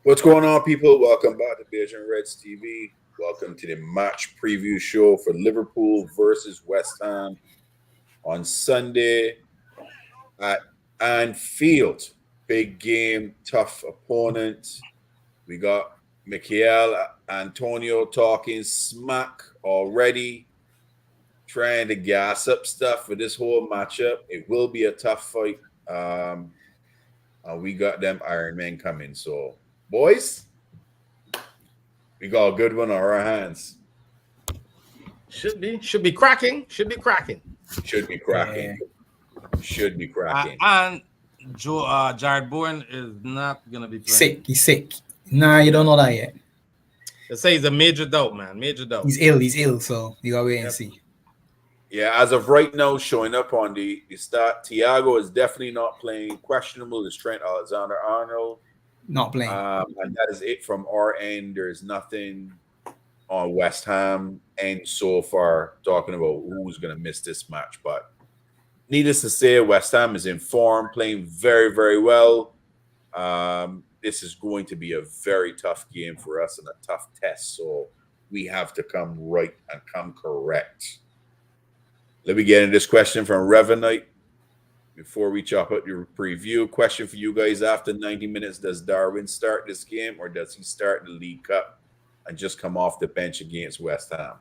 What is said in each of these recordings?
What's going on, people? Welcome back to Beige and Reds TV. Welcome to the match preview show for Liverpool versus West Ham on Sunday at Anfield. Big game, tough opponent. We got Michael Antonio talking smack already, trying to gas up stuff for this whole matchup. It will be a tough fight. We got them Iron Men coming. So, boys, we got a good one on our hands. Should be cracking. Should be cracking. And Jared Bourne is not gonna be playing. He's sick. Nah, you don't know that yet. They say he's a major doubt, man. Major doubt. He's ill. So you gotta wait and see. Yeah, as of right now, showing up on the start, Thiago is definitely not playing. Questionable is Trent Alexander-Arnold. Not playing. And that is it from our end. There's nothing on West Ham end so far talking about who's going to miss this match. But needless to say, West Ham is in form, playing very, very well. This is going to be a very tough game for us and a tough test. So we have to come right and come correct. Let me get into this question from Revenite before we chop up your preview. Question for you guys: after 90 minutes, does Darwin start this game, or does he start the League Cup and just come off the bench against West Ham?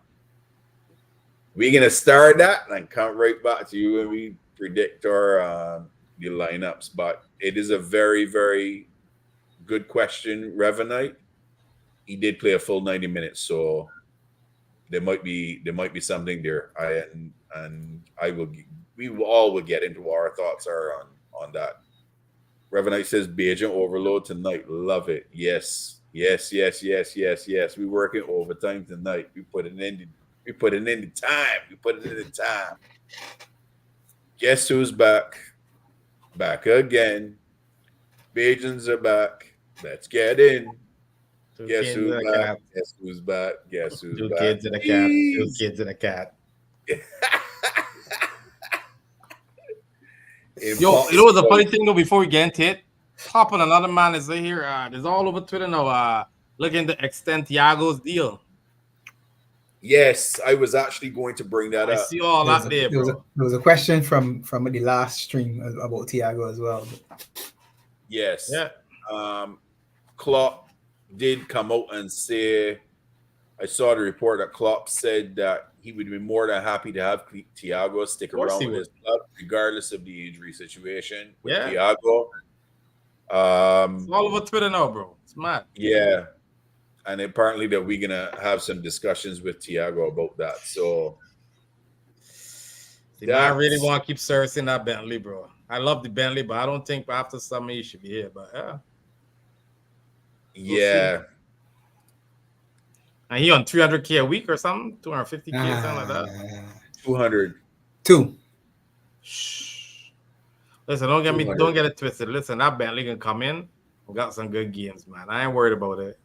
We're gonna start that and come right back to you when we predict our the lineups. But it is a very, very good question, Revenite. He did play a full 90 minutes, so there might be something there. We will get into what our thoughts are on that. Revenite says Beijing overload tonight. Love it. Yes. We working overtime tonight. We put it in the time. Guess who's back? Back again. Beijing's are back. Let's get in. Guess who's back? Guess who's back? Guess who's back? 2 kids and a cat. 2 kids and a cat. Yo, you know what's the funny thing though? Before we get into it, popping another man is here. There's all over Twitter now. Looking to extend Thiago's deal. Yes, I was actually going to bring that up. I see all that there, bro. There was a question from the last stream about Thiago as well. Yes. Yeah. Klopp did come out and say, I saw the report that Klopp said that he would be more than happy to have Thiago stick around with his club, regardless of the injury situation with Thiago. It's all over Twitter now, bro. It's mad. Yeah. And apparently that we're going to have some discussions with Thiago about that. So I really want to keep servicing that Bentley, bro. I love the Bentley, but I don't think after summer he should be here. But yeah. And he on 300K a week or something, 250K, something like that. 200. Shh. Listen, don't get it twisted. Listen, that Bentley can come in. We got some good games, man. I ain't worried about it.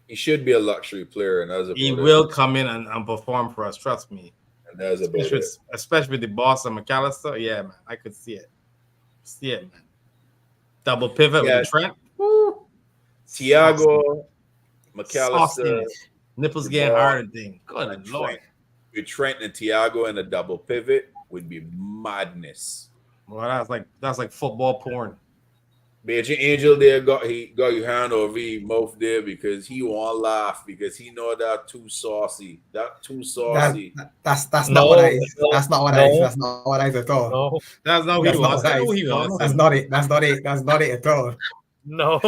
He should be a luxury player, and he will come in and perform for us. Trust me. And that's about especially with the boss and McAllister. Yeah, man, I could see it. See it, man. Double pivot with Trent. Woo. Thiago, McAllister. Nipples getting hard thing. Good Lord. With Trent and Thiago in a double pivot would be madness. Well, that's like football porn. Beijing Angel there got your hand over his mouth there because he won't laugh because he know that too saucy. That's not what I is. That's not what I is. That's not what I is at all. No, that's not who he was. That's not it. That's not it at all. No.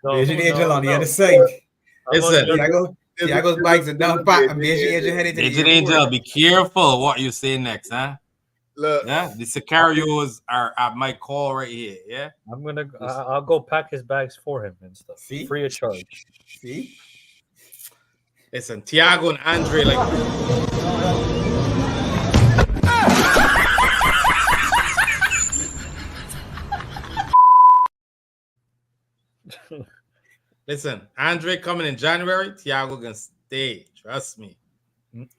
Beijing Angel on the other side. Listen, Thiago's bikes are down back and Beijing Angel headed to the Angel, be careful what you say next, huh? Look, yeah, the Sicarios are at my call right here. Yeah, I'll go pack his bags for him and stuff. See? Free of charge. See? Listen, Thiago and Andre, like. Listen, Andre coming in January, Thiago gonna stay. Trust me.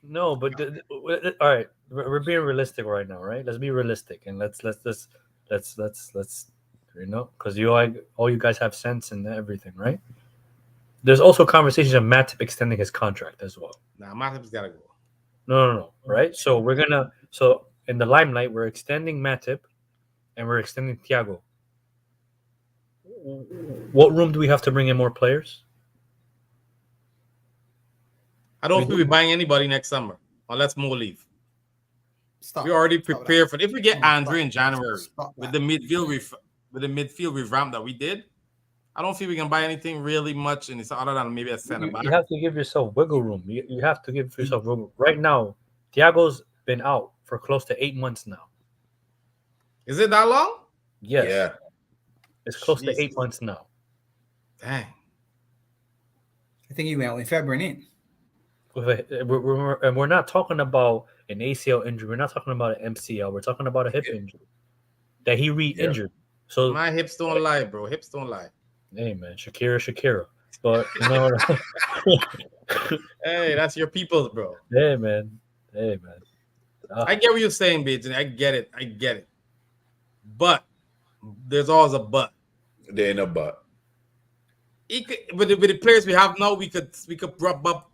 No, but all right, we're being realistic right now, right? Let's be realistic and let's you know, because all you guys have sense and everything, right? There's also conversations of Matip extending his contract as well. Nah, Matip's gotta go. No. Right. So so in the limelight, we're extending Matip, and we're extending Thiago. What room do we have to bring in more players? I don't think we're buying anybody next summer unless Mo leave. Stop. We already Stop prepared that. for. If we get Andre in January Stop with that. the midfield revamp that we did, I don't think we can buy anything really much in this other than maybe a center back. You have to give yourself wiggle room. You have to give yourself wiggle room. Right now, Thiago's been out for close to 8 months now. Is it that long? Yes. Yeah. It's close Jesus. to 8 months now. Dang. I think he went out in February. And we're not talking about an ACL injury. We're not talking about an MCL. We're talking about a hip injury that he re-injured. So My hips don't lie, bro. Hips don't lie. hey, man, Shakira. But no. Hey, that's your people's, bro. Hey, man. I get what you're saying, Bajan. I get it. But there's always a but. There ain't no but. With the players we have now, we could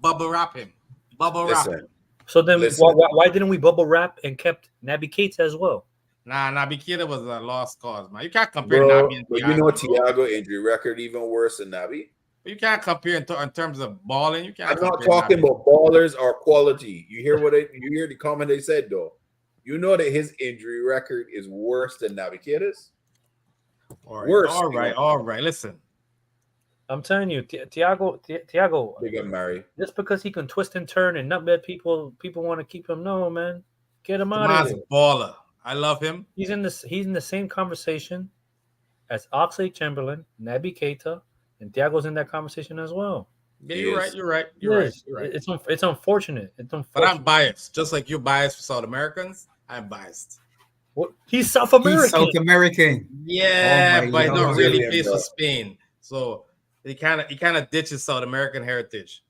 bubble wrap him. Listen, So then, Listen. why didn't we bubble wrap and kept Naby Keita as well? Nah, Naby Keita was a lost cause, man. You can't compare bro, Naby and but Thiago. you know bro. Thiago injury record even worse than Naby. You can't compare in terms of balling. You can't. I'm not compare talking Naby. about ballers or quality. You hear the comment they said though. You know that his injury record is worse than Naby Keita's. Worse. All right. Listen, I'm telling you, Thiago. They got married. Just because he can twist and turn and nutmeg people want to keep him. No, man, get him the out of man's here. a baller. I love him. He's in the same conversation as Oxlade-Chamberlain, Naby Keita, and Thiago's in that conversation as well. Yeah, He you're is. right. Yes, You're right. It's unfortunate. But I'm biased, just like you're biased for South Americans. I'm biased. What? He's South American. He's South American. Yeah, Oh my but he's not God. really Brazilian, plays bro. for Spain, so he kind of ditches South American heritage.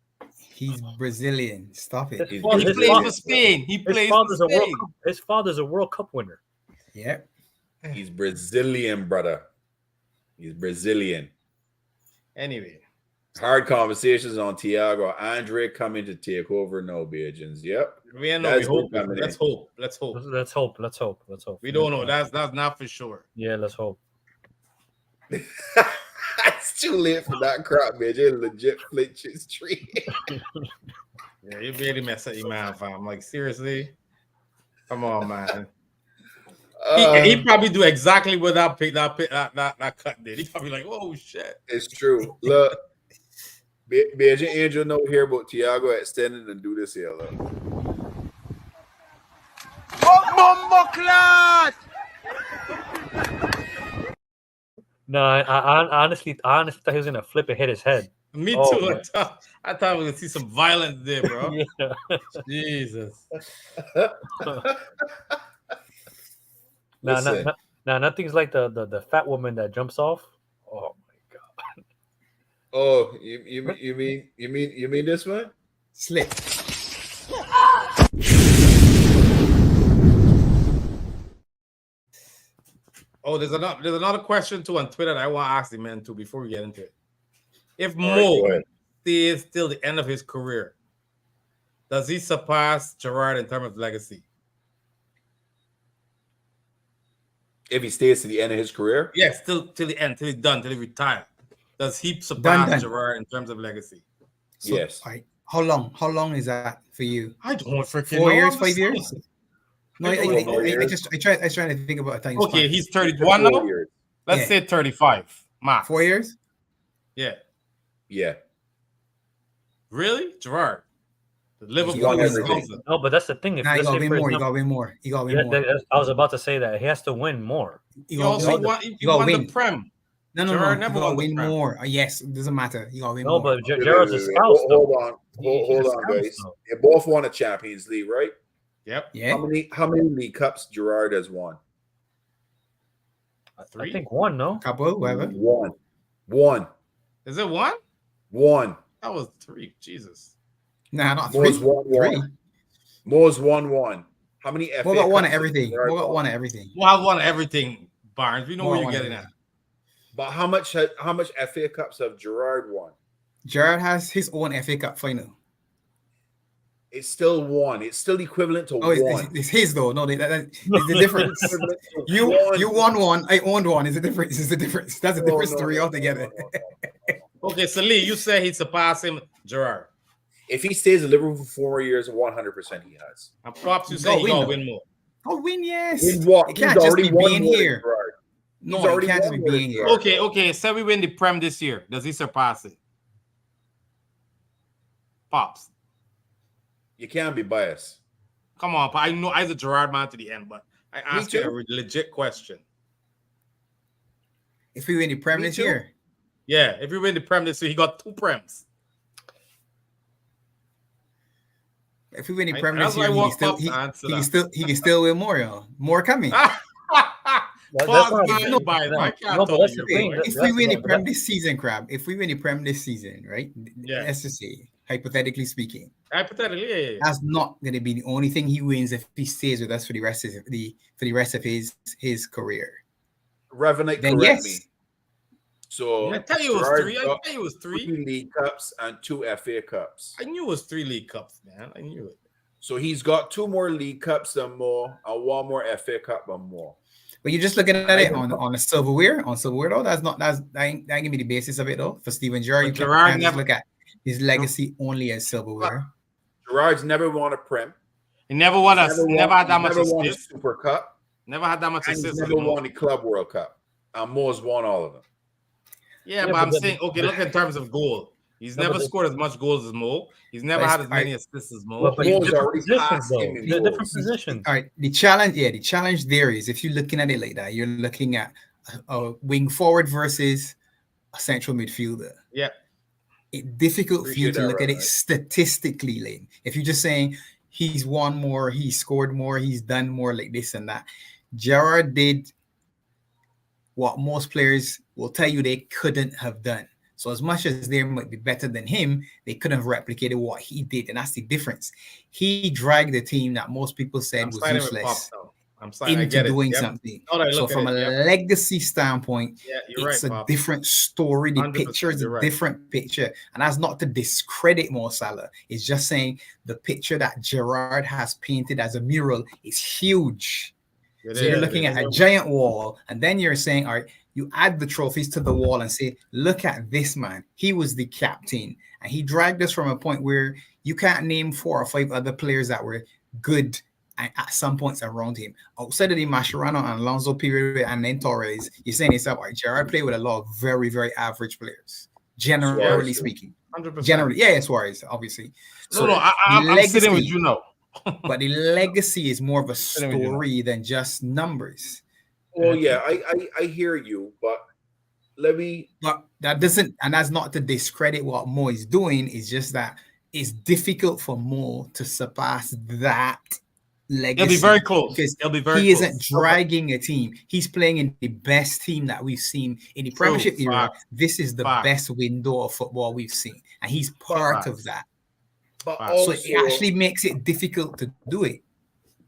He's Brazilian. Stop it. His He He plays plays for for Spain. He His plays father's for a World Spain. Cup. His father's a World Cup winner. Yeah. He's Brazilian, brother. He's Brazilian. Anyway, Hard conversations on Thiago. Andre coming to take over. No, Bajans. Yep. we know. That's We hope. good coming in. Let's hope. Let's hope. We don't know. That's not for sure. Yeah, let's hope. It's too late for that crap, man. It legit flinches tree. Yeah, you really mess up your man, fam. Like seriously, come on, man. He probably do exactly what that cut did. He probably like, oh shit. It's true. Look, Agent Angel know here about Thiago extending and do this here. Look. No, I honestly thought he was gonna flip and hit his head. Me Oh, too. man. I thought we would see some violence there, bro. Yeah. Jesus. Listen. Nothing's like the fat woman that jumps off. Oh my god. Oh, you mean this one? Slip. Oh, there's another question too on Twitter that I want to ask the man too before we get into it. If All right, go Mo ahead. stays till the end of his career, does he surpass Gerrard in terms of legacy? If he stays to the end of his career, Yes, till the end, till he's done, till he retires. Does he surpass Done. Gerrard in terms of legacy? So, yes. right. How long is that for you? I don't freaking 4 know. years, I'm 5 just years? saying. No, I don't know. I was trying to think about a time. Okay, he's 31 now. 4 years. Let's Yeah. say 35. Max. 4 years. Yeah. Yeah. Really? Gerrard. The got Liverpool everything. is No, but that's the thing. If Nah, you let's gotta say, win for more. You example- gotta win more. You gotta Yeah, win more. I was about to say that he has to win more. He also won, you he gotta won win. the Prem. No. Gerrard You never gotta won the win Prem. more. Yes, it doesn't matter. You gotta win No, more. but Gerrard's a Wait. spouse. Hold on. He's Hold a on, spouse, guys. though. They both won a Champions League, right? Yep. Yeah. How many league cups Gerrard has won? I 3. think one. No. Couple, whatever. One. Is it 1? One. That was 3. Jesus. Nah, not Mo's 3. won 3. one. Mo's won one. How many FA What got one Cups at everything? has Gerrard What got won? one at everything? Well, I won everything, Barnes. We know More where you're won getting everything. at. But how much FA Cups have Gerrard won? Gerrard has his own FA Cup final. It's still one. It's still equivalent to Oh, one. it's his though. No, it's the difference. Equivalent to You one. won one. I owned one. It's a difference. It's a difference. That's a No, different no, story no, altogether. no. Okay, so Lee, you said he'd surpass him, Gerrard. If he stays at Liverpool for 4 more years, 100% he has. And props, you Go say he win, gonna though. win more. Oh, win, yes. Win what? It He's can't just already be won being more than here. Gerrard. He's No, it already can't just won be more than being here. Gerrard. Okay. Say we win the Prem this year. Does he surpass it? Pops. You can't be biased. Come on, I know I'm a Gerrard man to the end, but I asked you a legit question. If we win the Prem this year, Yeah, if we win the Prem this year, he got 2 Prems. if we win the I- Prem that's this year, why I he want can Pops to answer that. still win more, yo. More coming. Pops, That's man, not- you buy it. I can't no, but tell that's you. the thing. Right? If That's we win the not- Prem this season, Crab, if we win the Prem this season, right? Yeah. Let's just say, hypothetically speaking, Hypothetically, yeah. that's not going to be the only thing he wins if he stays with us for the rest of his career. Revenant, Then correct yes, me. So I tell you it was Gerrard 3. I got tell you it was 3. 3 League Cups and 2 FA Cups. I knew it was 3 League Cups, man. I knew it. So he's got 2 more League Cups than more and 1 more FA Cup and more. but you're just looking at it on a silverware. On silverware though, that ain't gonna be the basis of it though. For Steven Gerrard, you But Gerrard can't just never- look at his legacy only as silverware. Gerrard's never won a Prem. He never won He's never had that much never won a assist. Super Cup. Never had that much And he's assist. never won the Club World Cup. And Mo's won all of them. Yeah, Yeah, but I'm but saying, okay, look in terms of goal. He's No, never but scored as much goals as Mo. He's never But had as it's- many assists as Mo. But Mo's different already positions, passed though. him in They're different goals. positions. All right, the challenge there is if you're looking at it like that, you're looking at a wing forward versus a central midfielder. Yeah. It's difficult for you Appreciate to that, look at it right? statistically, Lane. If you're just saying he's won more, he scored more, he's done more like this and that. Gerrard did what most players will tell you they couldn't have done. So as much as they might be better than him, they couldn't have replicated what he did, and that's the difference. He dragged the team that most people said I'm was siding with useless Pops now. I'm siding. I into get it. doing Yep. something. Now that I So look at from it, a yep. legacy standpoint, Yeah, you're it's right, a Pops. different story. The 100%, picture is a you're right. different picture. And that's not to discredit Mo Salah. It's just saying the picture that Gerrard has painted as a mural is huge. It So you're is, looking it at a is. giant wall, and then you're saying, all right, you add the trophies to the wall and say, look at this man. He was the captain, and he dragged us from a point where you can't name 4 or 5 other players that were good at some points around him. Outside of the Mascherano and Alonso period and then Torres, you're saying yourself, all right, Gerrard played with a lot of very, very average players, generally Suarez. speaking. 100%. Generally, yeah, Suarez, obviously. No, I'm legacy- sitting with you now. But the legacy is more of a Sitting with you now. story than just numbers. Well, yeah, I hear you, but let me. But that doesn't, and that's not to discredit what Mo is doing. It's just that it's difficult for Mo to surpass that legacy. It'll be very close. because It'll be very he close. isn't dragging a team. He's playing in the best team that we've seen in the True, Premiership era. facts, This is the facts. best window of football we've seen, and he's part of Facts. that. But So So also, it actually makes it difficult to do it.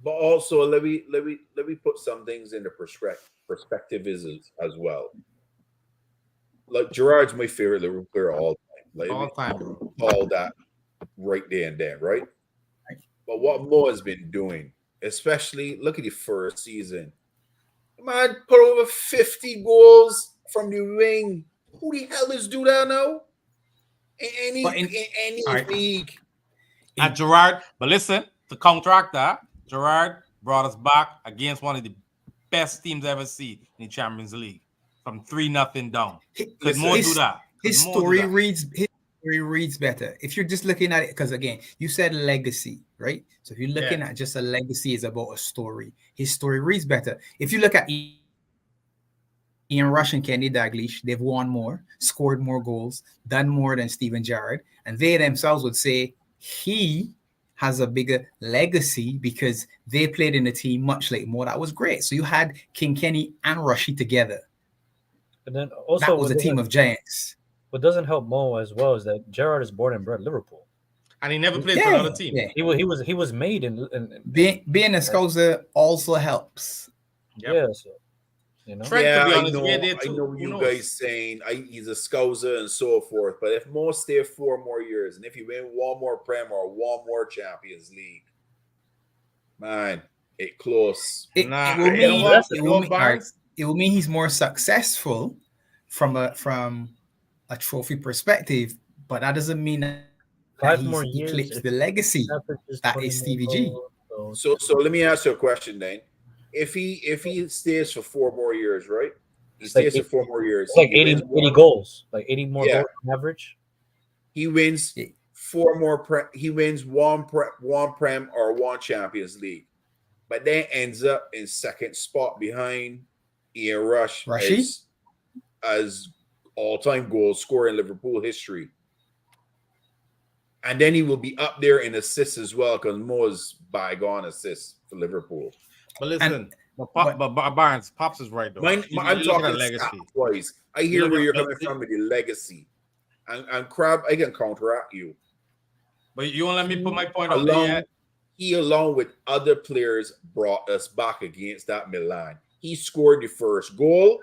but also, let me put some things into perspective as well. Like Gerrard's my favorite Liverpool player all time. Like all time, bro. all that right there and then, right? But what Mo has been doing, especially look at the first season, man, put over 50 goals from the wing. Who the hell is do that now? In But any all right. league. At Gerrard, but listen, to counteract that, Gerrard brought us back against one of the best teams I ever seen in the Champions League from 3-0 down. Could Mo do that? Could His Mo do story that? reads better if you're just looking at it, because again, you said legacy, right? So if you're looking at just a legacy is about a story, his story reads better. If you look at Ian Rush and Kenny Dalglish, they've won more, scored more goals, done more than Steven Gerrard, and they themselves would say he has a bigger legacy because they played in a team much like Mo that was great. So you had King Kenny and Rushy together. And then also That was a team of giants. What doesn't help Mo as well is that Gerrard is born and bred Liverpool. And he never played for another team. Yeah. He was made in Being a Scouser also helps. Yep. yeah. So You know, Trent Yeah, could be I on his know. way there I too. know Who you knows? guys saying he's a scouser and so forth. But if Mo stay 4 more years, and if he win one more Prem or one more Champions League, man, it close. It Nah, will you know mean what? it You know will what, mean all right, Barnes? it will mean he's more successful from a trophy perspective, but that doesn't mean that 5 he's more years. eclipsed the legacy Averages that 20 is more Stevie G. goals, So let me ask you a question then. If he stays for 4 more years, right? He It's like stays for 4 more years. It's like He 80, wins 80 one. goals, like 80 more Yeah. goals on average. He wins Yeah. 4 more. He wins one Prem or one Champions League, but then ends up in second spot behind Ian Rush Rushy? as all-time goal scorer in Liverpool history. And then he will be up there in assists as well because Mo's bygone assists for Liverpool. But listen, but Barnes, Pops is right though. I'm You're looking talking at legacy. stats-wise. I You hear look where at- you're coming from with the legacy. And Crab, I can counteract you. But you won't let me put my point out there yet. He, along with other players, brought us back against that Milan. He scored the first goal,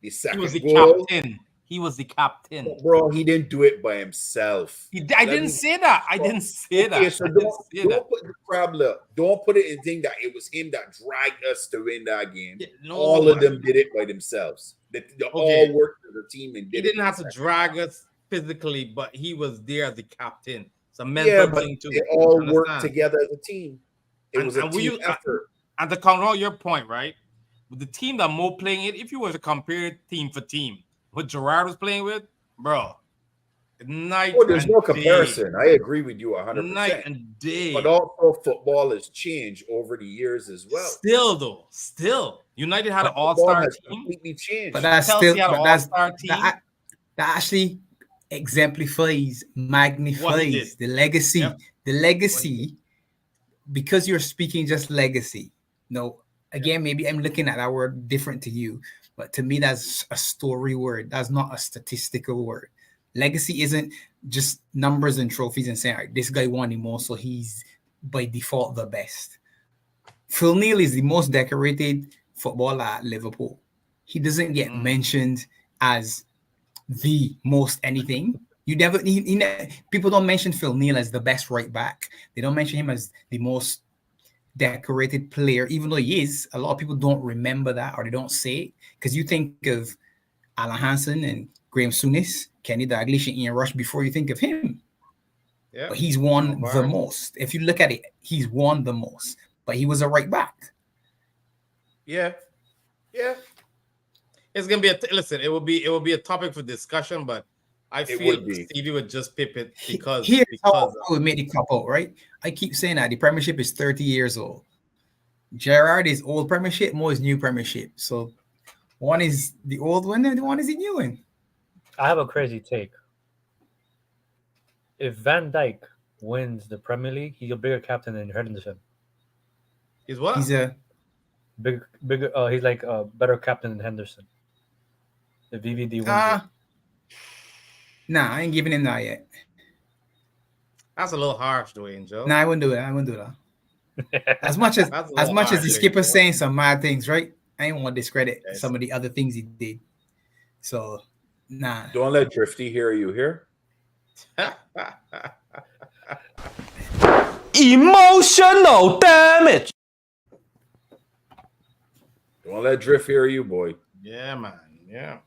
the He second was the goal. captain. He was the captain. But bro, he didn't do it by himself. I didn't say that. I didn't say that. Okay, so I didn't say that. don't put the Crab look. Don't put it in thing that it was him that dragged us to win that game. Yeah, no, All of them did it by themselves. They all worked as a team and He did didn't it have to themselves. drag us physically, but he was there as the captain. It's a mental Yeah, but thing too. they all You worked understand? together as a team. It was a team effort. And to counter out your point, right? With the team that Mo playing it, if you were to compare team for team, what Gerard was playing with, bro, night There's and no day. comparison. I agree with you 100%. Night and day. But also, football has changed over the years as well. Still, United had an Football all-star has team. completely changed. But that's Chelsea still had an but that's all-star team. that actually exemplifies, magnifies the legacy. Yep. The legacy, because you're speaking just legacy. No, again, maybe I'm looking at that word different to you, but to me, that's a story word. That's not a statistical word. Legacy isn't just numbers and trophies and saying, all right, this guy won the most, so he's by default the best. Phil Neal is the most decorated footballer at Liverpool. He doesn't get mentioned as the most anything. You never, people don't mention Phil Neal as the best right back. They don't mention him as the most decorated player, even though he is. A lot of people don't remember that, or they don't say it, because you think of Alan Hansen and Graham Souness, Kenny Dalglish, and Ian Rush before you think of him. Yeah, but he's won the most. If you look at it, he's won the most. But he was a right back. Yeah. It's gonna be listen. It will be a topic for discussion, but I feel Stevie would just pip it because how I would make the cop out, right? I keep saying that the Premiership is 30 years old. Gerard is old Premiership, Mo is new Premiership. So one is the old one and the one is the new one. I have a crazy take. If Van Dijk wins the Premier League, he's a bigger captain than Henderson. He's what? He's a bigger. He's like a better captain than Henderson. If VVD wins it. Nah, I ain't giving him that yet. That's a little harsh, though, Angel. Nah, I wouldn't do that. As much as the skipper's saying some mad things, right? I ain't want to discredit some of the other things he did. So, nah. Don't let Drifty hear you here. Emotional damage. Don't let Drift hear you, boy. Yeah, man. Yeah.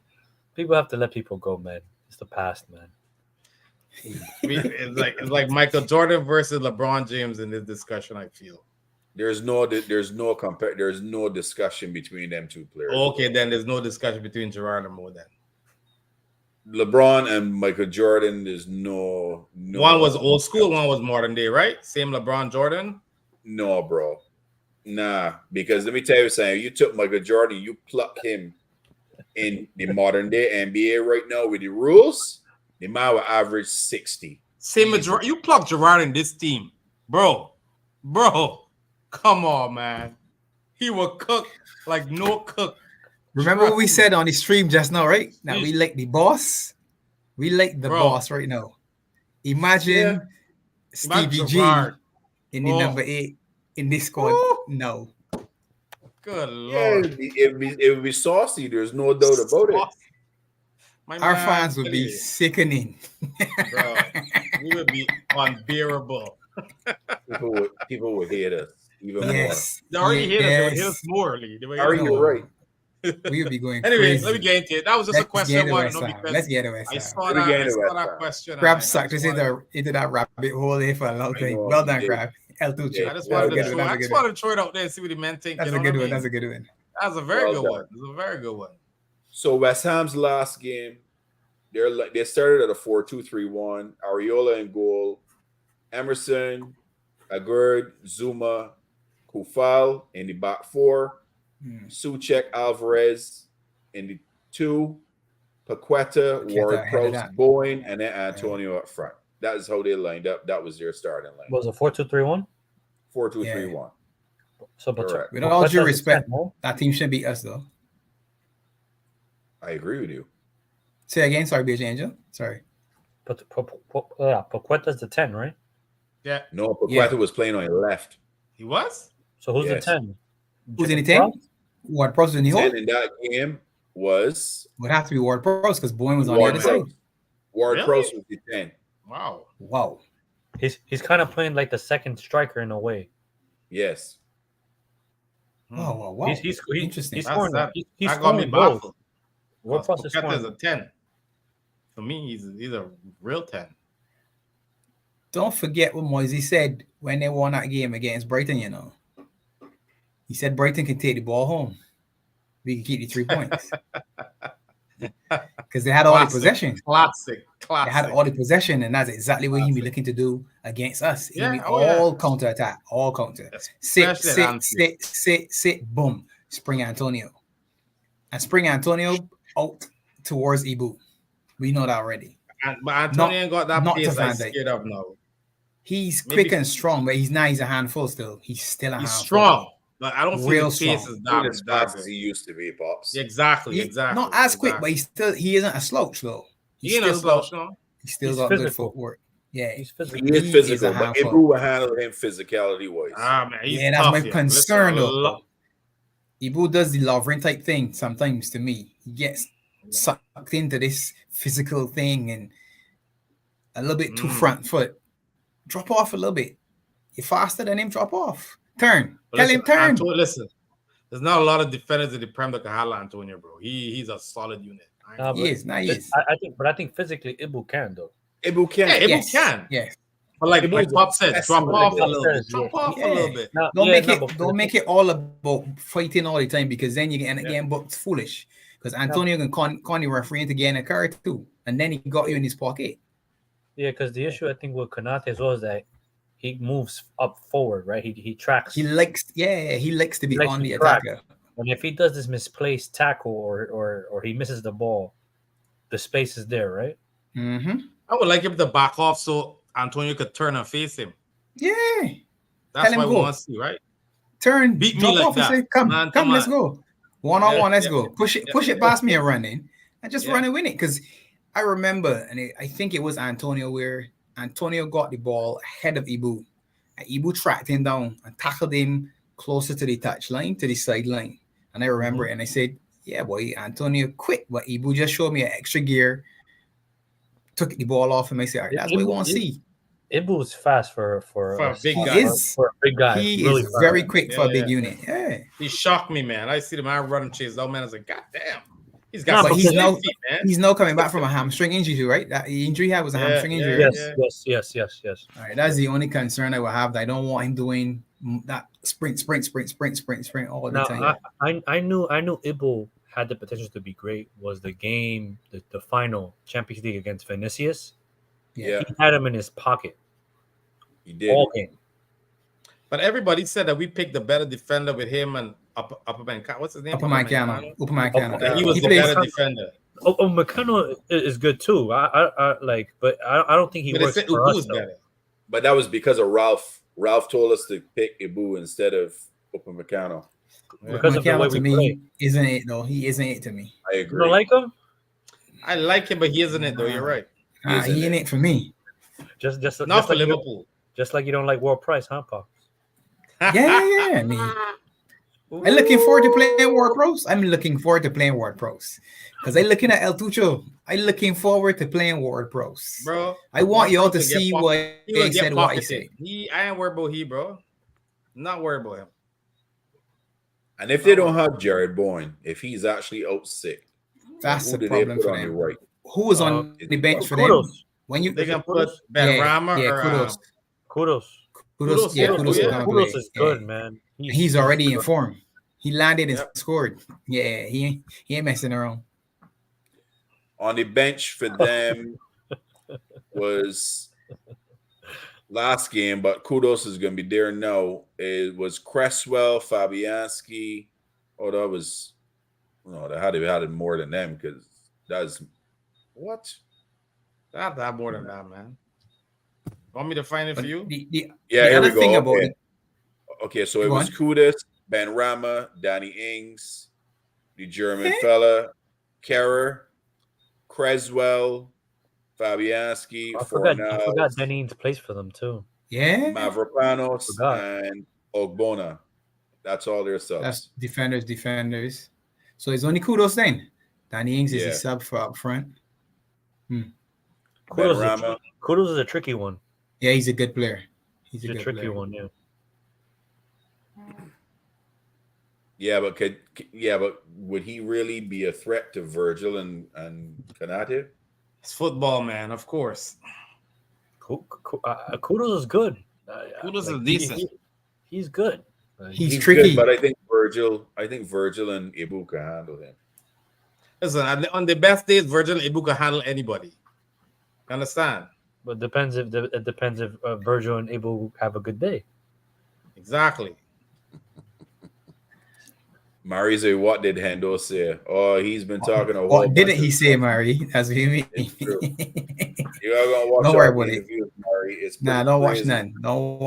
People have to let people go, man. It's the past, man. It's like Michael Jordan versus LeBron James in this discussion. I feel there's no discussion between them two players. Okay, then there's no discussion between Gerard and Mo. Then LeBron and Michael Jordan, there's no. One was old school, one was modern day, right? Same LeBron Jordan. No, bro. Nah, because let me tell you something. You took Michael Jordan, you pluck him in the modern day NBA right now with the rules. The man will average 60. Same as Gerard. You pluck Gerard in this team, bro. Come on, man. He will cook like no cook. Remember what we said on the stream just now, right? Now we like the boss. We like the boss right now. Imagine Stevie G in the number 8 in this squad. No. Good Yeah, lord. it would be saucy. There's no doubt about it. My Our man, fans would be Billy, sickening. bro. We would be unbearable. People would hate us even Yes. They already hate us. They would hate Yes. us more. Lee. They would hate more. Are us you more. right? We would be going Anyway, crazy. let me get into it. That was just a Let's question get I to wanted to West know Ham. because Let's get to West I Ham. saw Let me that, get I into saw West that Ham. question. Crab and I sucked just into that rabbit hole there for a long I time. know, Well he done, did. Crab. El Tucci. Yeah, I just well wanted to done. throw. I just wanted to throw it out there and see what the men think. That's You a know good what I one. mean? That's a good one. That's a very Well good one. done. That's a very good one. So West Ham's last game, they started at a 4-2-3-1. Areola in goal, Emerson, Agurd, Zuma, Kufal in the back four, Suchek, Alvarez in the two, Paqueta, Ward ahead of Prowse, that. Bowen, and then Antonio up front. That is how they lined up. That was their starting line. Was it 4-2-3-1? 4-2-3-1. So, but Correct. With all due Paqueta's respect, 10, no? that team shouldn't beat us though. I agree with you. Say again. Sorry, BJ Angel. Sorry. But Paqueta's the 10, right? Yeah, No, Paqueta Yeah. was playing on the left. he was. So who's Yes. the 10? Who's in the team? Ward Prowse in the hole. 10 in that game was Would have to be Ward Prowse because Bowen was on the Ward other side. Prowse. Ward Really? Prowse was the 10. Wow. Wow. He's kind of playing like the second striker in a way. Yes. Wow. He's Interesting. He's That's- scoring. that- He's That got me scoring goals. baffled. Ward Prowse is Paqueta is scoring. a 10. For me, he's a real 10. Don't forget what Moisey said when they won that game against Brighton, you know. He said Brighton can take the ball home. We can keep the 3 points. Because they had all the possession. Classic. They had all the possession, and that's exactly what he'd be looking to do against us. He'd be all counter attack, all counter. Sit, boom. Spring Antonio. And Spring Antonio out towards Ibu. We know that already. But Antonio ain't got that not pace to I'm Van Dijk. scared of now. He's quick and strong, but he's a handful still. He's still a He's handful. But I don't Real feel the pace strong. is Not as fast that as good. he used to be, Pops. Exactly. Not as quick, but he isn't a slouch though. He ain't a slouch, no. He's still He's got physical. good footwork. Yeah, He's He physical. is physical, a but handful. Ibu will handle him physicality wise. Man, he's Yeah, that's tough, my yeah. concern, Listen, though. Ibu does the Lovren type thing sometimes to me. He gets sucked into this physical thing and a little bit too front foot. Drop off a little bit. You're faster than him, drop off. Turn. Tell him turn. Listen, there's not a lot of defenders in the Prem that can handle Antonio, bro. He's a solid unit. He is. I think physically Ibu can though. Ibu can. Yeah, Ibu can. Yes. But like Pop said, drop off a little bit. Yeah. Drop off a little bit. Don't make it all about fighting all the time because then you get again booked foolish. Because Antonio can con the referee into getting a card too, and then he got you in his pocket. Yeah, because the issue I think with Konate as well is that he moves up forward, right? He tracks. He likes to be on the attacker. And if he does this misplaced tackle or he misses the ball, the space is there, right? Mm-hmm. I would like him to back off so Antonio could turn and face him. Yeah. That's what we want to see, right? Turn, beat me drop like off that. And say, come, let's go. One-on-one, let's go. Push it past me and run in. And just run and win it. Because I remember, and I think it was Antonio where Antonio got the ball ahead of Ibu. And Ibu tracked him down and tackled him closer to the touchline, to the sideline. And I remember it, and I said, yeah, boy, Antonio quit, but Ibu just showed me an extra gear, took the ball off him. I said, all right, that's what we want to see. Ibu's fast for a big guy. For a big guy. He really is fast. very quick for a big unit. Yeah. He shocked me, man. I see the man running chase. That man is like, God damn. He's got some he's feet, man. He's now coming back from a hamstring injury, right? That injury he had was a hamstring injury. Yes. All right, that's the only concern I would have. I don't want him doing that sprint all the time. I knew Ibu had the potential to be great. Was the game the final Champions League against Vinicius? Yeah, he had him in his pocket. He did all game. But everybody said that we picked the better defender with him and Upperman. What's his name? Upperman. He was the better defender. McConnell is good too. I don't think he works for us. Better. But that was because of Ralph. Ralph told us to pick Ibu instead of Upamecano. Because of the way we play. Isn't it though? He isn't it to me. I agree. You don't like him? I like him, but he isn't it though. You're right. He ain't it for me. Just not for like Liverpool. Just like you don't like World Price, huh, Pop? Yeah. I mean, I'm looking forward to playing World Pros. I'm looking forward to playing World Pros because I'm looking at El Tucho. I'm looking forward to playing World Pros. Bro, I want y'all to Pros will see get what he will I get said. What I pocketed. said. I ain't worried about he, bro. Not worried about him. And if they don't have Jared Bourne, if he's actually out sick, That's who the do they problem put for on the them. right? Who was on the bench for them? Kudos. When you They can Kudos? put Ben Rama or kudos. Kudos. Kudos, yeah, kudos, yeah. is gonna Kudos play. is good, Yeah. man. He's already in good. form. He landed and Yep. scored. Yeah, he ain't messing around. On the bench for them was last game, but kudos is going to be there now. It was Cresswell, Fabianski. Oh, that was no, they had it more than them because that's what. That more than that, man. Want me to find it for you? Yeah, the here we other thing go. about Okay. it, Okay, so it Go was on. Kudus, Ben Rama, Danny Ings, the German fella, Kerrer, Creswell, Fabianski, I forgot Fornals, Denny's plays for them too. yeah, Mavropanos, Forgot. and Ogbonna. That's all their subs. that's defenders. So it's only kudos then. Danny Ings is Yeah. a sub for up front. Kudos is a tricky one. Yeah, he's a good player. He's He's a good tricky player. one, yeah. Yeah, but would he really be a threat to Virgil and Kanate? It's football, man, of course. Kudos is good. Kudos is decent. He's good. He's tricky. Good, but I think Virgil and Ibu can handle him. Listen, on the best days, Virgil and Ibu can handle anybody. Understand? But it depends if Virgil and Abel have a good day. Exactly. Marize, what did Hendo say? Oh, he's been talking a whole What didn't bunch he of say, Murray? That's what you mean. It's true. You are gonna watch Don't worry our about it. interviews, Murray. It's Nah, pretty don't watch crazy. none. Don't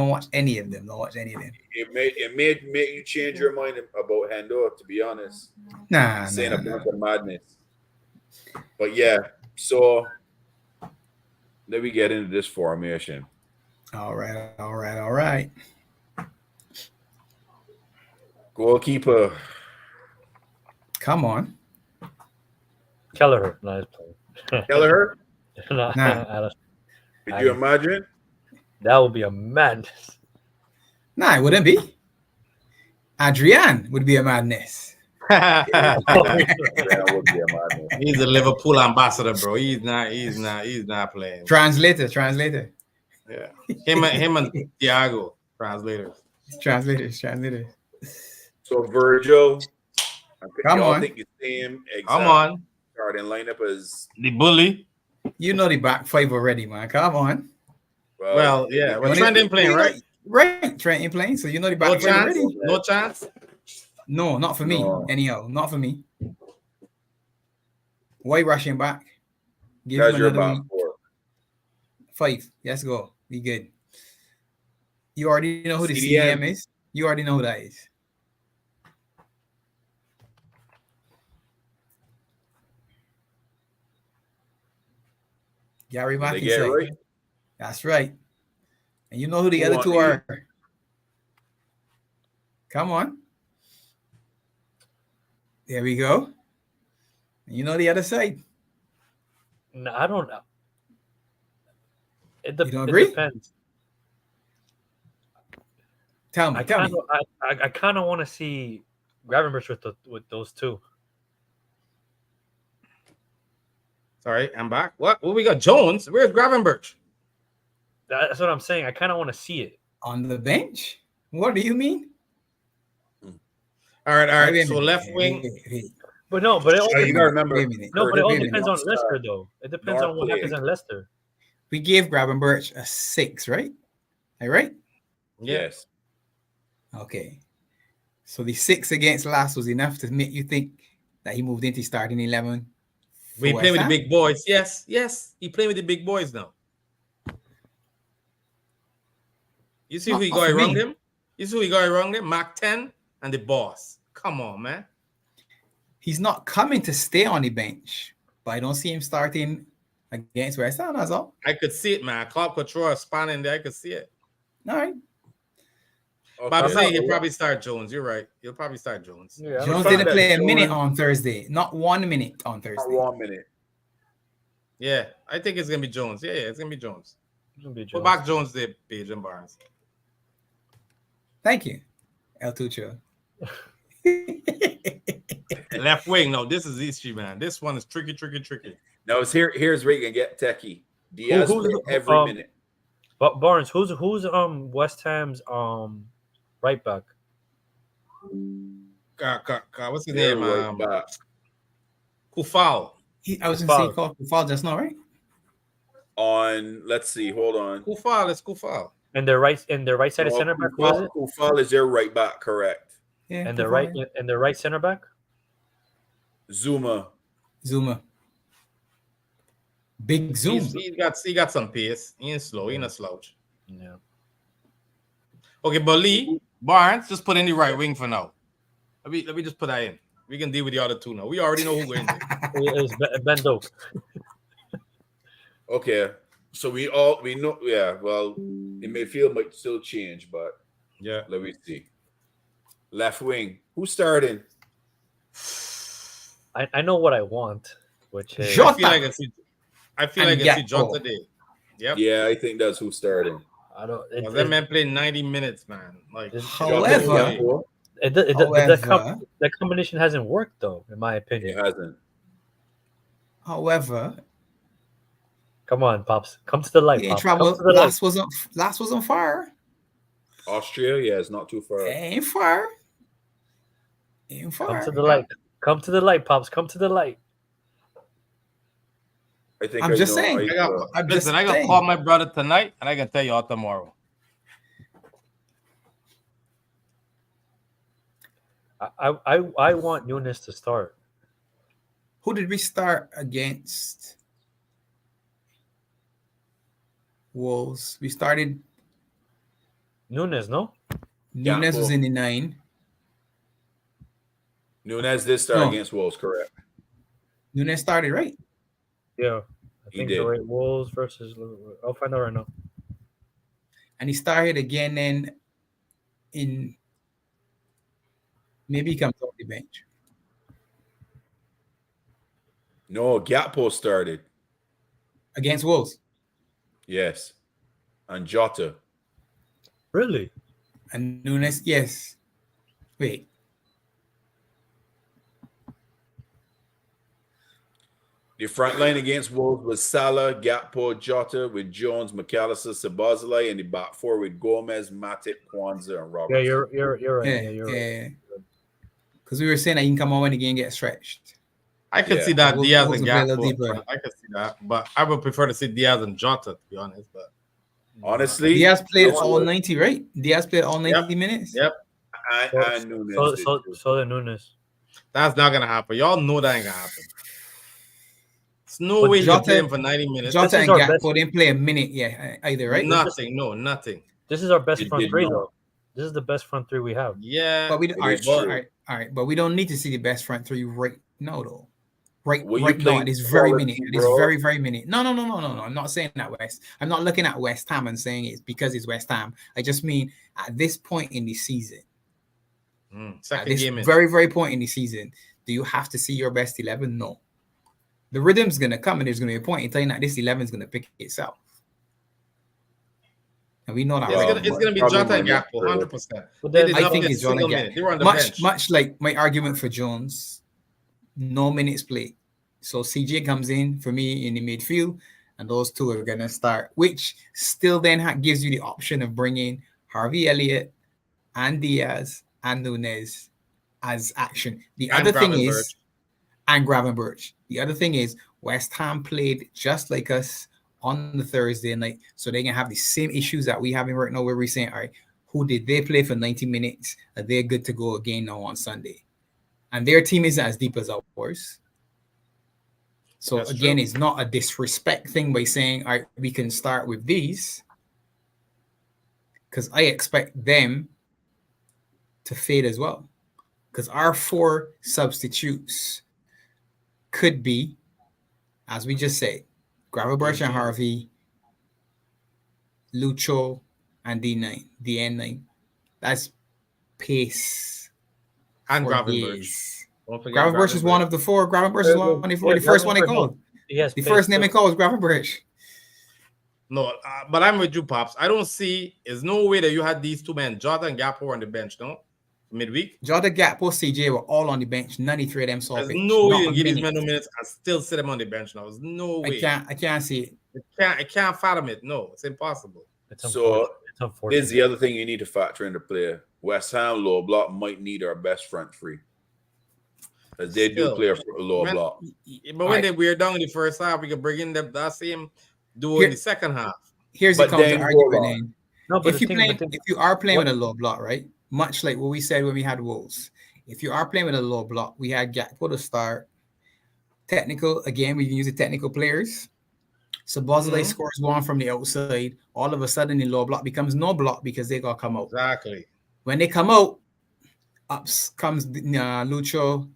watch any of them. Don't watch any of them. It made you change your mind about Hendo, to be honest. Nah, Saying nah, a nah. bunch of madness. But yeah, so let me get into this formation. All right. Goalkeeper. Come on. Kelleher, nice play. Kelleher, Nah. could you imagine? That would be a madness. Nah, it wouldn't be. Adrian would be a madness. That would be a madness. He's a Liverpool ambassador, bro. He's not playing. Translator. Yeah. Him and Thiago, translators. Translator. So Virgil, Come y'all on. think the same exact Come on. starting lineup as The bully. You know the back five already, man. Come on. Well, yeah. Well, Trent ain't playing, right? Right. Trent ain't playing, so you know the back No five chance. already. No chance. No, not for me. No. Anyhow, not for me. Why rushing back? Give That's him your another back week. four. 5. Let's go. Be good. You already know who the CDM. CDM is. You already know who that is. Gary Did they get it McIntyre. right? That's right. And you know who the Who other on two the- are. Come on. There we go. And you know the other side. No, I don't know. You don't agree? It depends. Tell me. I kind of want to see Gravenberch with those two. Sorry, I'm back. What we got? Jones? Where's Gravenberch? That's what I'm saying. I kind of want to see it. On the bench? What do you mean? All right. Wait a So minute. left wing. Wait. But no, but it all Oh, you depends. gotta remember. Wait a minute. No, but it all Wait a minute. depends on North Leicester, Star. though. It depends North on what happens League. in Leicester. We gave Gravenberch a 6, right? All right? Yes. Okay. So the 6 against last was enough to make you think that he moved into starting 11. We for play with West the Ham? big boys. Yes. He playing with the big boys now. You see who he Not got for around me. him? You see who he got around him? Mark 10 and the boss. Come on, man. He's not coming to stay on the bench, but I don't see him starting against West Ham. That's all. I could see it, man. Club control spanning there. I could see it. All right. Okay. But I'm saying he'll Well, probably start Jones. You're right. He'll probably start Jones. Yeah, I'm Jones fine didn't that play a minute Jones- on Thursday. Not 1 minute on not Thursday. 1 minute. Yeah, I think it's gonna be Jones. Yeah, it's gonna be Jones. gonna be Put Jones. back Jones there, Page and Barnes. Thank you, El Tucho. Left wing. No, this is issue, man. This one is tricky. No, it's here's where you can get techie. Diaz who's- play every minute. But Barnes, who's West Ham's right back? What's his They're name? right back. Kufal. I was going to say called Fall just now, right? On, let's see, hold on. Kufal. It's Kufal. And their right side center back. Who is it? Kufal is their right back, correct. Yeah. And the right center back. Zuma. Big Zoom. He got some pace. He ain't slow. He ain't a slouch. Yeah. Okay, but Lee Barnes, just put in the right wing for now. Let me just put that in. We can deal with the other two now. We already know who we're in there. It's Ben Doak. Okay. So we know, yeah, well, in midfield might still change, but Yeah. let me see. Left wing. Who's starting? I know what I want, which is Jota. I feel like I see Jota there. Yep. Yeah, I think that's who's starting. I don't. That man played 90 minutes, man. Like, However, that combination hasn't worked though, in my opinion. it hasn't. however, Come on, Pops. Come to the light, he Pops. travel. Come to the light. Last was on fire. Austria, yeah, it's not too far. Ain't fire. Come to the light. Come to the light, Pops. Come to the light. I think I'm just know. saying. I gotta call my brother tonight, and I can tell you all tomorrow. I want Nunes to start. Who did we start against? Wolves. We started. Nunes, no? Nunes was in the 9. Nunes did start against Wolves, correct? Nunes started, right? Yeah. I He think did. the right Wolves versus Liverpool. I'll find out right now. And he started again then in maybe he comes off the bench. No, Gakpo started. Against Wolves. Yes. And Jota. Really? And Nunes, yes. Wait. The front line against Wolves was Salah, Gakpo, Jota with Jones, McAllister, Sabazalai, and the back four with Gomez, Matip, Kwanzaa, and Robertson. Yeah, you're right. Yeah, you're right. Because we were saying that you can come on when the game gets stretched. I can Yeah. see that Wolves Diaz will and play a little Gakpo. deeper. I can see that, but I would prefer to see Diaz and Jota, to be honest. But Honestly, Diaz played that's all what- 90, right? Diaz played all 90 minutes. Yep. and Nunes. So did too. the Nunes. that's not gonna happen. Y'all know that ain't gonna happen. There's no But way you Jota- play him for 90 minutes. Jota and our Gakpo didn't play a minute either, right? Nothing. No, nothing. This is our best It front did three, not. though. This is the best front three we have. Yeah. But we It all right, is all true. right, all right. But we don't need to see the best front three right now, though. Right Well, you now, playing at this very quality, minute. At this bro. very, very minute. No. I'm not saying that West. I'm not looking at West Ham and saying it's because it's West Ham. I just mean at this point in the season, at Second this game in. very, very point in the season, do you have to see your best 11? No. The rhythm's gonna come, and there's gonna be a point in time that this 11 is gonna pick itself. And we know that. Yeah, It's gonna be probably Jota and might not, Gakpo, bro. 100%. But They then, did I not think play a it's Jota single and minute. They were on the much, bench. much like my argument for Jones, no minutes played. So CJ comes in for me in the midfield, and those two are gonna start, which still then gives you the option of bringing Harvey Elliott and Diaz and Nunes as action. The And other thing Gravenberch. is, and Gravenberch. The other thing is, West Ham played just like us on the Thursday night, so they can have the same issues that we having right now, where we're saying, all right, who did they play for 90 minutes? Are they good to go again now on Sunday? And their team isn't as deep as ours. So That's again, true. it's not a disrespect thing by saying, all right, we can start with these, because I expect them to fade as well. Because our 4 substitutes could be, as we just said, Gravenberch and Harvey, Lucho, and D9, the N9. That's pace. And for Gravenberch. years. Don't forget Gravenberch is one of the four. Gravenberch is one of the four. Yeah, The first one they Gravenberch, called. Yes, The first name they called was Gravenberch. No, but I'm with you, Pops. I don't see. There's no way that you had these two men, Jota and Gakpo, on the bench, no? Midweek. Jota, Gakpo, CJ were all on the bench. 93 of them saw There's pitch. no way Not you a can give these minute. men no minutes and still sit them on the bench now. There's no way. I can't see it. I can't fathom it. No, it's impossible. It's So unfortunate. This is the other thing you need to factor into play. West Ham low block might need our best front three. Because they do play a low block. But when they we're down in the first half, we can bring in that same duo in the second half. Here's the counter argument then. No, but if you are playing with a low block, right? Much like what we said when we had Wolves. If you are playing with a low block, we had Gakpo to start. Technical, again, we can use the technical players. So Bosley scores one from the outside. All of a sudden, the low block becomes no block because they got to come out. Exactly. When they come out, up comes Lucho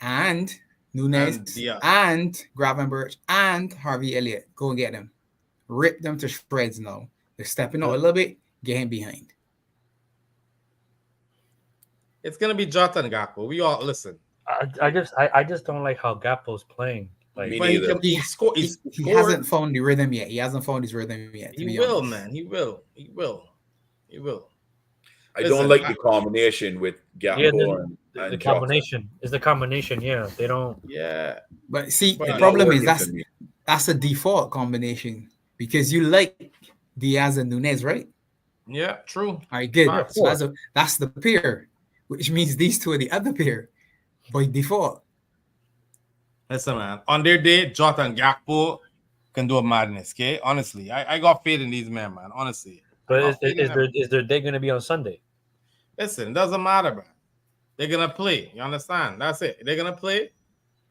and Nunes and Gravenberch and Harvey Elliott. Go and get them. Rip them to shreds now. They're stepping out a little bit, get him behind. It's gonna be Jota and Gakpo. We all listen. I just don't like how Gakpo's playing. Like, he hasn't found the rhythm yet. He hasn't found his rhythm yet. He will, man. He will. I don't like the combination with Gakpo and the combination is the combination. Yeah, they don't. Yeah, but see, the problem is that's a default combination because you like Diaz and Nunes, right? Yeah, true. All right, good. So that's the pair, which means these two are the other pair by default. Listen, man. On their day, Jota and Gakpo can do a madness. Okay, honestly, I got faith in these men, man. Honestly, but is their day going to be on Sunday? Listen, it doesn't matter, bro. They're gonna play. You understand? That's it. They're gonna play,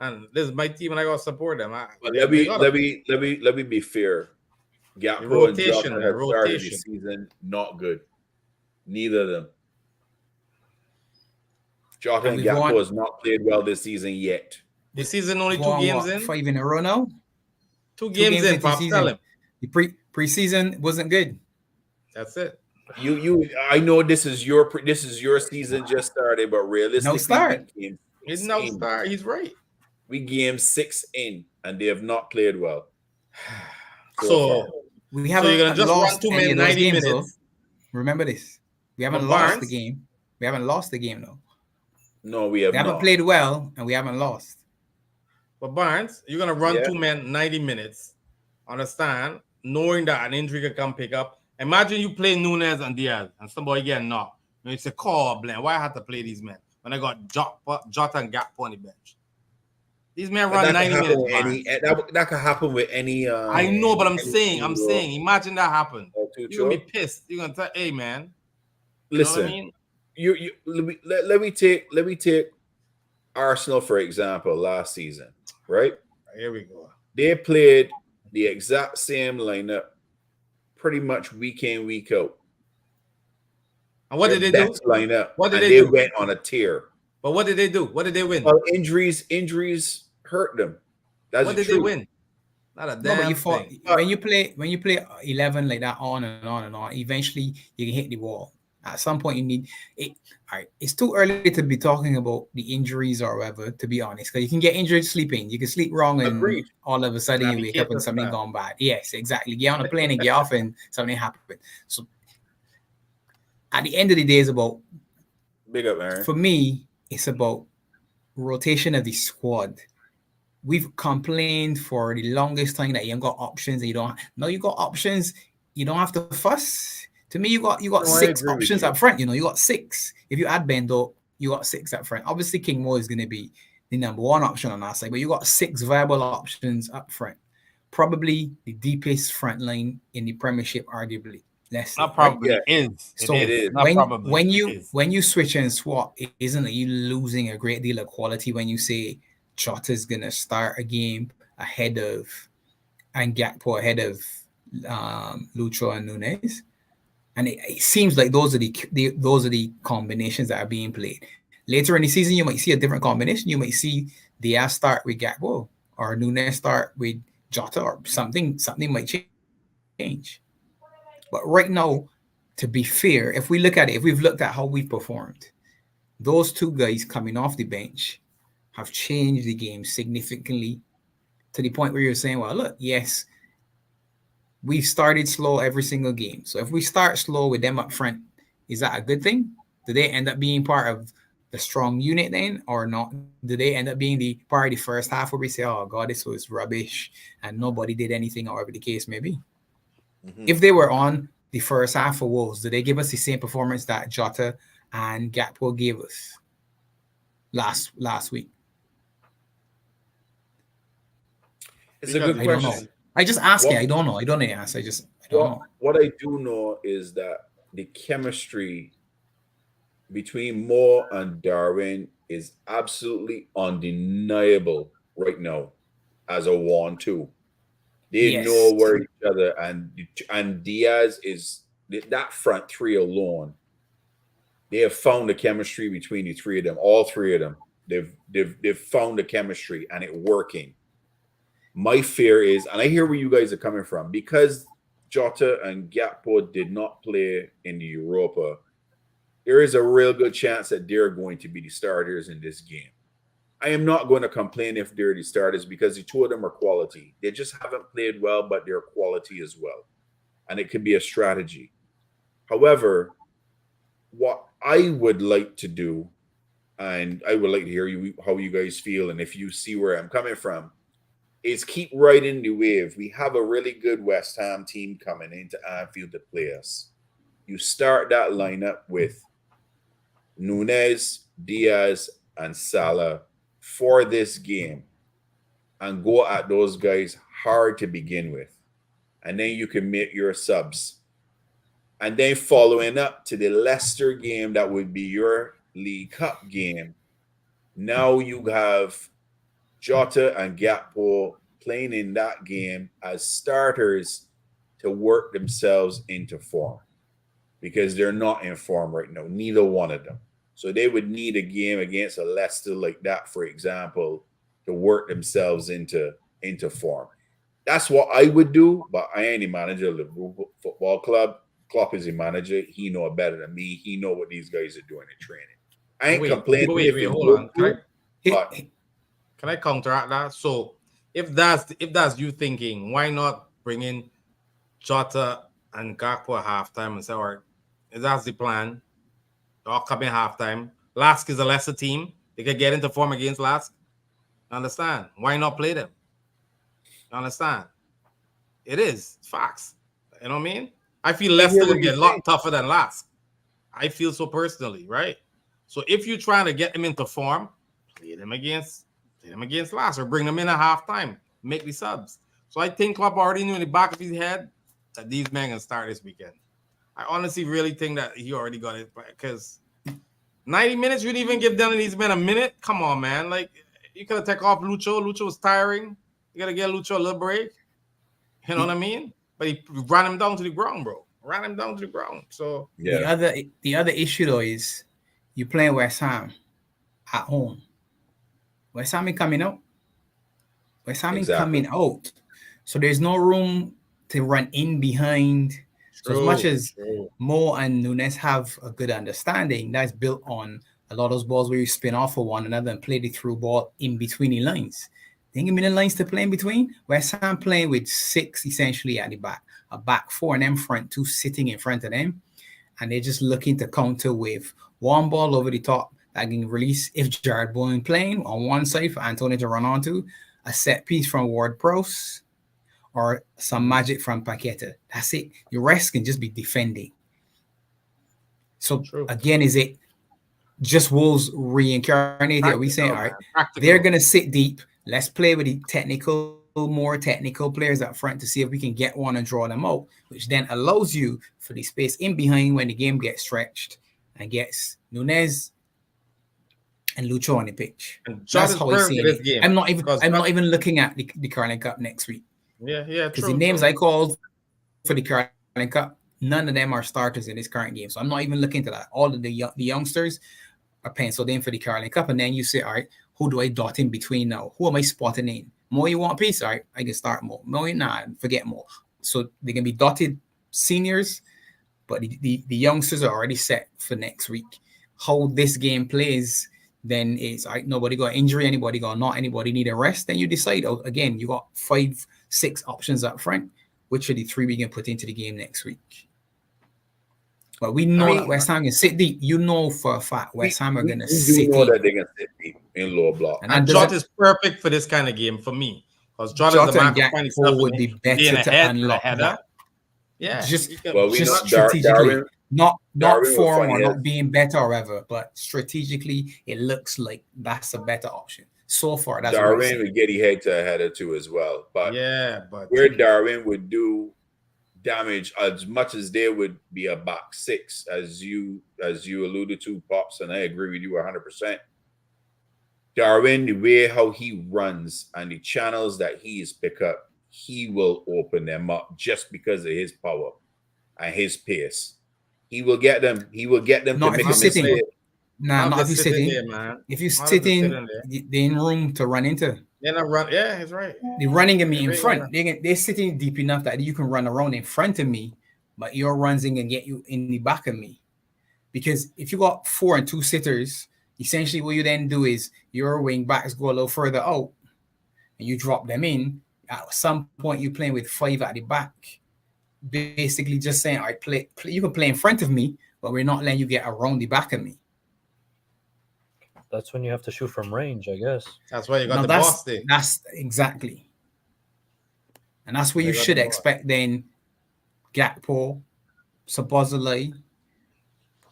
and this is my team, and I gotta support them. Let me be fair. Gakpo and Jota have started the season not good. Neither of them. Jota and Gakpo has not played well this season yet. This season only 2 games in. 5 in a row now. 2 games in. Pop, tell him. The preseason wasn't good. That's it. I know this is your season just started, but realistically, no start. He's no start. He's right. We game 6 in, and they have not played well. So we haven't you're gonna just lost run 2 minutes, 90 games, minutes. Though. Remember this. We haven't lost the game. We haven't lost the game though. No, we haven't. We haven't played well, and we haven't lost. But Barnes, you're gonna run 2 men 90 minutes. Understand? Knowing that an injury can come pick up. Imagine you play Nunes and Diaz and somebody get knocked. It's a call blend. Why I have to play these men when I got Jota and Gakpo on the bench? These men run 90 minutes. That could happen with any. I know, but I'm saying, imagine that happen. You're gonna be pissed. You're gonna tell, hey man. Listen, you know what I mean? let me take Arsenal for example last season, right? Here we go. They played the exact same lineup pretty much week in, week out. And what did they do? Lineup. What did they do? They went on a tear. But what did they do? What did they win? Well, injuries hurt them. That's what did they win? Not a damn thing. When you play 11 like that on and on and on, eventually you can hit the wall. At some point you need it. All right, it's too early to be talking about the injuries or whatever, to be honest, because you can get injured sleeping. You can sleep wrong and all of a sudden you wake up and something gone bad. Yes, exactly. Get on a plane and get off and something happened. So at the end of the day, it's about big up, Aaron. For me, it's about rotation of the squad. We've complained for the longest time that you ain't got options and you don't. No, you got options. You don't have to fuss. To me, you got 6 options up front. You know, you got 6. If you add Bendo, you got 6 up front. Obviously, King Mo is going to be the number 1 option on our side, but you got 6 viable options up front. Probably the deepest front line in the Premiership, arguably. Not probably is. So it is. When you switch and swap, it isn't like you losing a great deal of quality when you say Jota's going to start a game ahead of and Gakpo ahead of Lucho and Nunes. And it seems like those are the combinations that are being played. Later in the season, you might see a different combination. You might see Diaz start with Gakpo or Nunes start with Jota or something. Something might change. But right now, to be fair, if we look at it, if we've looked at how we've performed, those two guys coming off the bench have changed the game significantly to the point where you're saying, well, look, yes, we've started slow every single game. So if we start slow with them up front, is that a good thing? Do they end up being part of the strong unit then or not? Do they end up being the part of the first half where we say, oh, God, this was rubbish and nobody did anything, or whatever the case may be? Mm-hmm. If they were on the first half for Wolves, do they give us the same performance that Jota and Gakpo gave us last week? It's a good question. I just ask you. I don't know. I don't know the answer. I don't know. What I do know is that the chemistry between Mo and Darwin is absolutely undeniable right now as a 1-2. They know where each other, and Diaz is that front three alone. They have found the chemistry between the three of them, all three of them. They've found the chemistry and it working. My fear is, and I hear where you guys are coming from, because Jota and Gakpo did not play in the Europa, there is a real good chance that they're going to be the starters in this game. I am not going to complain if they're the starters because the two of them are quality. They just haven't played well, but they're quality as well. And it could be a strategy. However, what I would like to do, and I would like to hear how you guys feel, and if you see where I'm coming from, is keep riding the wave. We have a really good West Ham team coming into Anfield to play us. You start that lineup with Nunez, Diaz, and Salah for this game and go at those guys hard to begin with. And then you can make your subs. And then following up to the Leicester game, that would be your League Cup game. Now you have Jota and Gakpo playing in that game as starters to work themselves into form because they're not in form right now, neither one of them. So they would need a game against a Leicester like that, for example, to work themselves into form. That's what I would do, but I ain't the manager of the Liverpool Football Club. Klopp is the manager. He know it better than me. He know what these guys are doing in training. I ain't complaining. Wait, hold on. Can I counteract that? So if that's you thinking, why not bring in Jota and Gakpo at halftime and say, all right, if that's the plan, all come in halftime. Lask is a lesser team. They could get into form against Lask. Understand? Why not play them? Understand? It is facts. You know what I mean? I feel Leicester would be a lot tougher than Lask. I feel so personally, right? So if you're trying to get them into form, play them against Lask or bring them in at halftime. Make the subs. So I think Klopp already knew in the back of his head that these men can start this weekend. I honestly really think that he already got it because 90 minutes, you didn't even give none of these men a minute. Come on, man. Like, you could have taken off Lucho. Lucho was tiring. You got to get Lucho a little break. You know what I mean? But he ran him down to the ground, bro. Ran him down to the ground. So yeah. The other issue, though, is you playing West Ham at home. West Ham is coming out. West Ham is coming out. So there's no room to run in behind. So as much as Mo and Nunez have a good understanding, that's built on a lot of those balls where you spin off of one another and play the through ball in between the lines. They ain't give me the lines to play in between. West Ham playing with 6 essentially at the back, a back 4 and them front 2 sitting in front of them. And they're just looking to counter with one ball over the top that can release if Jared Bowen playing on one side for Antonio to run onto, a set piece from Ward-Prowse, or some magic from Paqueta. That's it. The rest can just be defending. So again, is it just Wolves reincarnated? Are we saying, all right, they're going to sit deep. Let's play with the more technical players up front to see if we can get one and draw them out, which then allows you for the space in behind when the game gets stretched and gets Nunez and Lucho on the pitch. That's how I see it. Game. I'm not even looking at the Carling Cup next week. Yeah. Because the names I called for the Carling Cup, none of them are starters in this current game. So I'm not even looking to that. All of the youngsters are penciled in for the Carling Cup. And then you say, all right, who do I dot in between now? Who am I spotting in? Mo, you want a piece? All right, I can start Mo. Mo, nah, forget Mo. So they can be dotted seniors, but the youngsters are already set for next week. How this game plays, then it's like nobody got injury, anybody got not, anybody need a rest. Then you decide. Oh, again, you got 5, 6 options up front. Which are the 3 we can put into the game next week? But we know that West Ham can sit deep. You know for a fact West Ham are going to sit know deep. that they can sit deep in lower block. And Jota is perfect for this kind of game for me. Because Jota is a man who finds himself would be better to unlock that. Yeah. Just we know strategically. Not Darwin form or not being better or ever, but strategically, it looks like that's a better option. So far, that's Darwin would get head to a header too as well. But but where Darwin would do damage as much as there would be a back 6, as you alluded to, Pops, and I agree with you 100%. Darwin, the way how he runs and the channels that he is pick up, he will open them up just because of his power and his pace. He will get them. He will get them not to if make you're a sitting. mistake. Nah, not if you're sitting. There, man. If you're sitting, they're in room to run into. They're not run. Yeah, he's right. They're running at me in front. They're sitting deep enough that you can run around in front of me, but your runs in and get you in the back of me. Because if you got 4 and 2 sitters, essentially what you then do is your wing backs go a little further out and you drop them in. At some point, you're playing with 5 at the back. Basically just saying, all right, play, you can play in front of me, but we're not letting you get around the back of me. That's when you have to shoot from range, I guess. That's why you got the boss there. That's exactly. And that's where you should expect then Gakpo, Szoboszlai,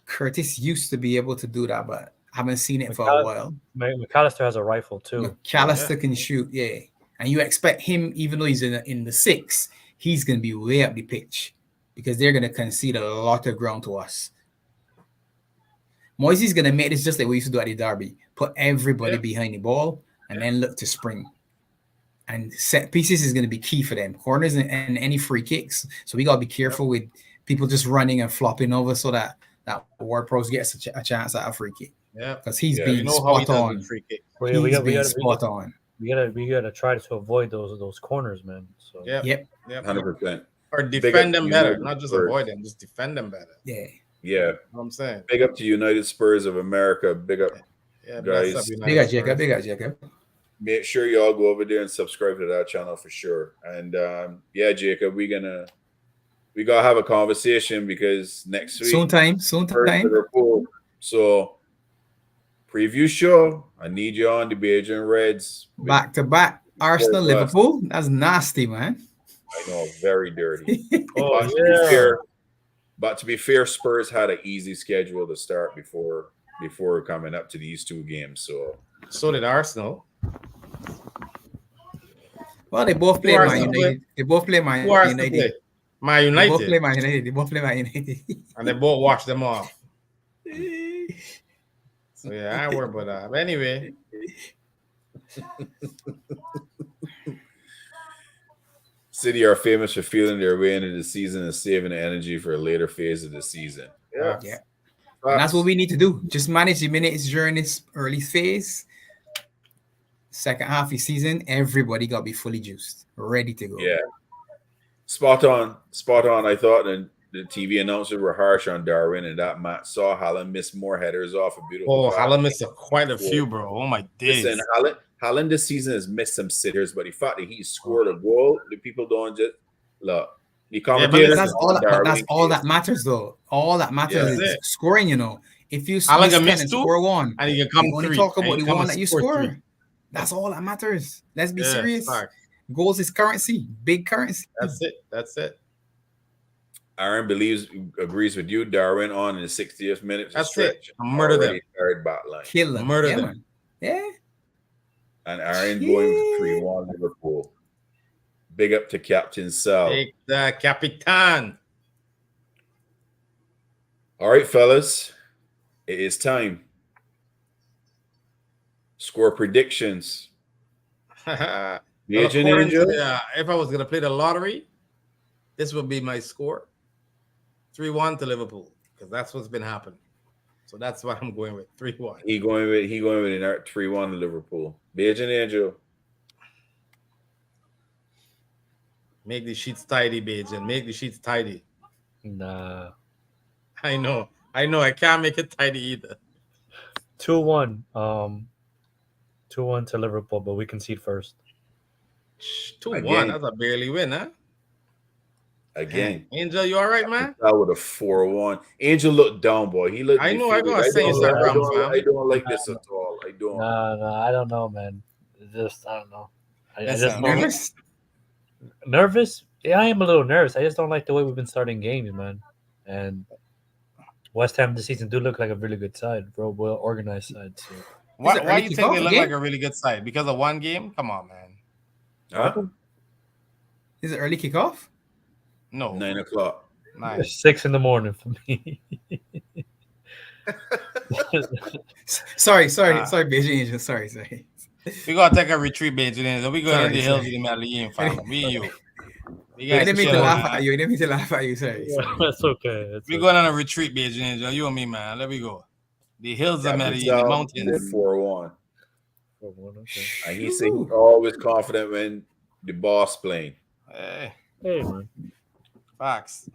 Curtis used to be able to do that, but I haven't seen it for a while. McAllister has a rifle too. McAllister can shoot, yeah. And you expect him, even though he's in the 6, he's going to be way up the pitch because they're going to concede a lot of ground to us. Moisey's going to make this just like we used to do at the derby. Put everybody behind the ball and then look to spring. And set pieces is going to be key for them. Corners and any free kicks. So we got to be careful with people just running and flopping over so that Ward-Prowse gets a chance at a free kick. Yeah. Because he's being spot on. He's being spot on. We gotta try to avoid those corners, man. So yep. 100%. Or defend them better, not just avoid them, just defend them better. Yeah. Yeah. You know what I'm saying. Big up to United Spurs of America. Big up, guys. Big up, Jacob. Make sure y'all go over there and subscribe to that channel for sure. And Jacob, we gotta have a conversation because next week soon time. Liverpool. So preview show. I need you on the Beijing Reds. Back to back. Arsenal, Liverpool. That's nasty, man. I know, very dirty. Oh, But to be fair, Spurs had an easy schedule to start before coming up to these 2 games. So did Arsenal. Well, they both play Man United. They both play Man United. Man United. They both play Man United. And they both wash them off. So I ain't worried about that. But anyway. City are famous for feeling their way into the season and saving the energy for a later phase of the season. Yeah. And that's what we need to do. Just manage the minutes during this early phase. Second half of the season, everybody got to be fully juiced, ready to go. Yeah. Spot on. I thought the TV announcers were harsh on Darwin, and that Matt saw Haaland miss more headers off a beautiful. Oh, Haaland missed quite a few, bro. Oh my days. Listen, Haaland this season has missed some sitters, but the fact that he scored a goal, the people don't just look. The commentators, that's all that matters, though. All that matters is scoring. You know, if you score one, and you can come only talk about the one that you score. That's all that matters. Let's be serious. Goals is currency, big currency. That's it. Aaron agrees with you. Darwin on in the 60th minute. That's it. Murder them. Back line. Kill them. Murder them. Man. Yeah. And Aaron going 3-1 Liverpool. Big up to Captain Sal. Take the Capitan. All right, fellas. It is time. Score predictions. If I was going to play the lottery, this would be my score. 3-1 to Liverpool, because that's what's been happening. So that's what I'm going with. 3-1. He going with 3-1 to Liverpool. Beijing Angel. Make the sheets tidy, Beijing. Make the sheets tidy. Nah. I know. I can't make it tidy either. 2-1. 2-1 to Liverpool, but we concede first. 2-1. Again. That's a barely win, huh? Again. Angel, you all right, man? That with a 4-1. Angel looked down, boy. He looked I know. I defeated. gotta say it's a rum, fam. I don't like this at all. I don't. No, I don't know, man. It's just I don't know. I just Listen, don't- Nervous? nervous. Yeah, I am a little nervous. I just don't like the way we've been starting games, man. And West Ham this season do look like a really good side, real well organized side. So Why early you think they kickoff look again? like a really good side? Because of one game? Come on, man. Huh? Is it early kickoff? No. 9 o'clock. Nice. 6 in the morning for me. Sorry, Beijing Angel. Sorry. We gotta take a retreat, Benjamin. We go in the hills Sorry. in the Medellin, fam. We you. We I got didn't mean to laugh at you. I didn't mean to laugh at you. Sorry. That's okay. We going on a retreat, Benjamin. You and me, man. Let me go. The hills of Medellin, the mountains. 4-1. Okay. And he said he's always confident when the boss playing. Hey, Hey, man. facts.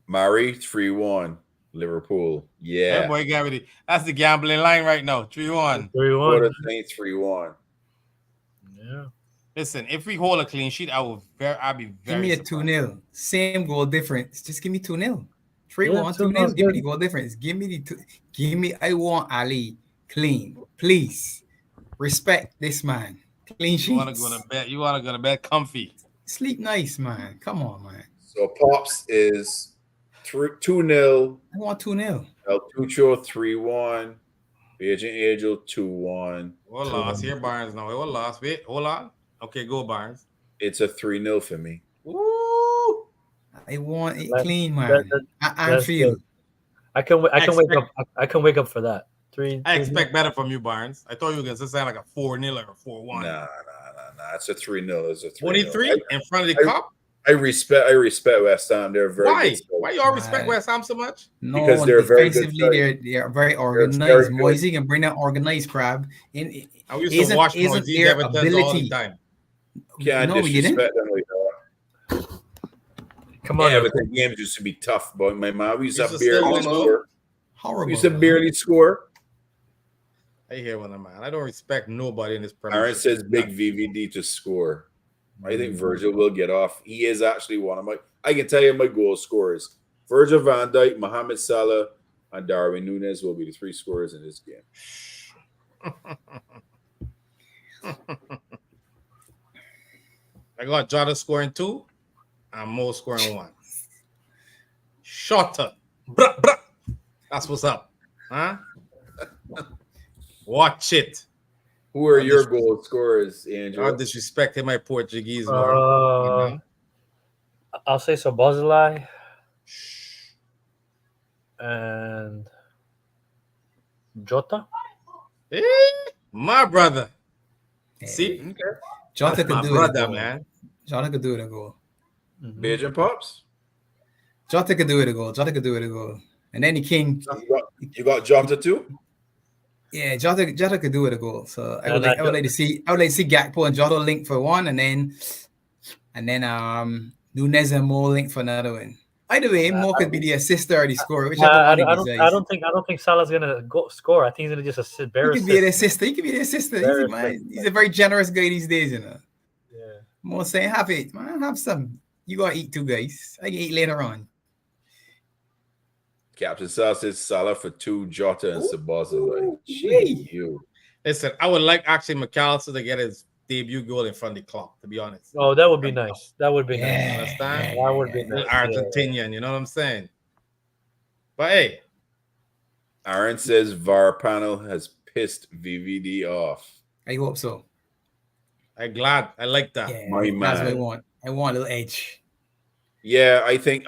Murray 3-1. Liverpool. Hey, Yeah. boy, get ready. That's the gambling line right now. 3-1. 4 3-1. Saints 3-1. Yeah. Listen, if we hold a clean sheet, I'll be Give very me a surprised. 2-0. Same goal difference. Just give me 2-0. 3-1, Yeah, 2-0. 2-0 's Give me the good. goal difference. Give me. I want Ali clean. Please respect this man. Clean You want to sheets. go to bed? You want to go to bed comfy? Sleep nice, man. Come on, man. So Pops is 2-0. I want 2-0. El Tucho 3-1. Agent Angel 2-1. What lost? Here, Barnes. No, what lost? Wait, hold on. Okay, go, Barnes. It's a 3-0 for me. Woo! I want it That- clean, man. that- I that's feel. good. I can wake up. I can wake up for that. I expect better from you, Barnes. I thought you were going to say like a 4-0 or 4-1. Nah. It's a 3-0. It's a 3-0. 23 in front of the cup? I respect West Ham. They're very Why? good. Why you all respect West Ham so much? No, Because they're very good defensively, they are very organized. very good. Moisey can bring that organized crab in. I used to watch Moisés their Everton's all the ability? time. Can't No, we didn't. disrespect them like that. Come on, Yeah, now. but the games used to be tough, but my mom used to Used to still barely win, though. score. Horrible. We used to barely score. I hear one of man. I don't respect nobody in this Premier Aaron League. says big VVD to score. I think Virgil will get off. He is actually one of my. I can tell you my goal scorers: Virgil van Dijk, Mohamed Salah, and Darwin Núñez will be the 3 scorers in this game. I got Jota scoring 2 and Mo scoring 1. Shorter. Bruh, bruh. That's what's up. Huh? Watch it. Who are your goal scorers, Andrew? I disrespected my Portuguese word. I'll say Szoboszlai and Jota. Eh, my brother. Yeah. See? Jota That's could my do brother, it. man. Jota could do it a goal. Bajan Pops? Jota could do it a goal. Jota could do it a goal. And then the king. You got Jota too? Yeah, Jota could do it a goal. So I No, would not like to see Gakpo and Jota link for one, and then Núñez and Mo link for another one. Either way, Mo could be the assister or the scorer, whichever I one he don't decides. think Salah's gonna go score. I think he's gonna just assist. He could be the assistant. He could be the assistant. He's a very generous guy these days, you know. Yeah. Mo saying, have it, man. Have some. You gotta eat too, guys. I can eat later on. Captain Sal says Salah for 2, Jota and Szoboszlai. Gee. You. Listen, I would like actually McAllister to get his debut goal in front of the clock, to be honest. Oh, that would be nice. That would be You Yeah. understand? That would be Little nice. Argentinian, you know what I'm saying? But hey, Aaron says VAR panel has pissed VVD off. I hope so. I'm glad. I like that. Yeah, My that's what I man. want. I want a little edge. Yeah, I think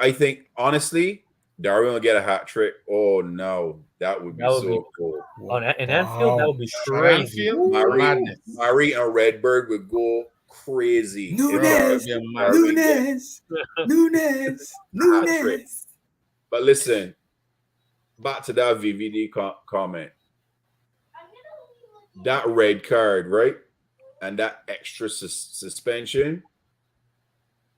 honestly, Darwin will get a hat trick. Oh no, that would be That would so be- cool. In Anfield, that would be crazy. Anfield, madness. Murray and Redberg would go crazy. Núñez, If Darwin gets Núñez. But listen, back to that VVD comment. That red card, right? And that extra suspension.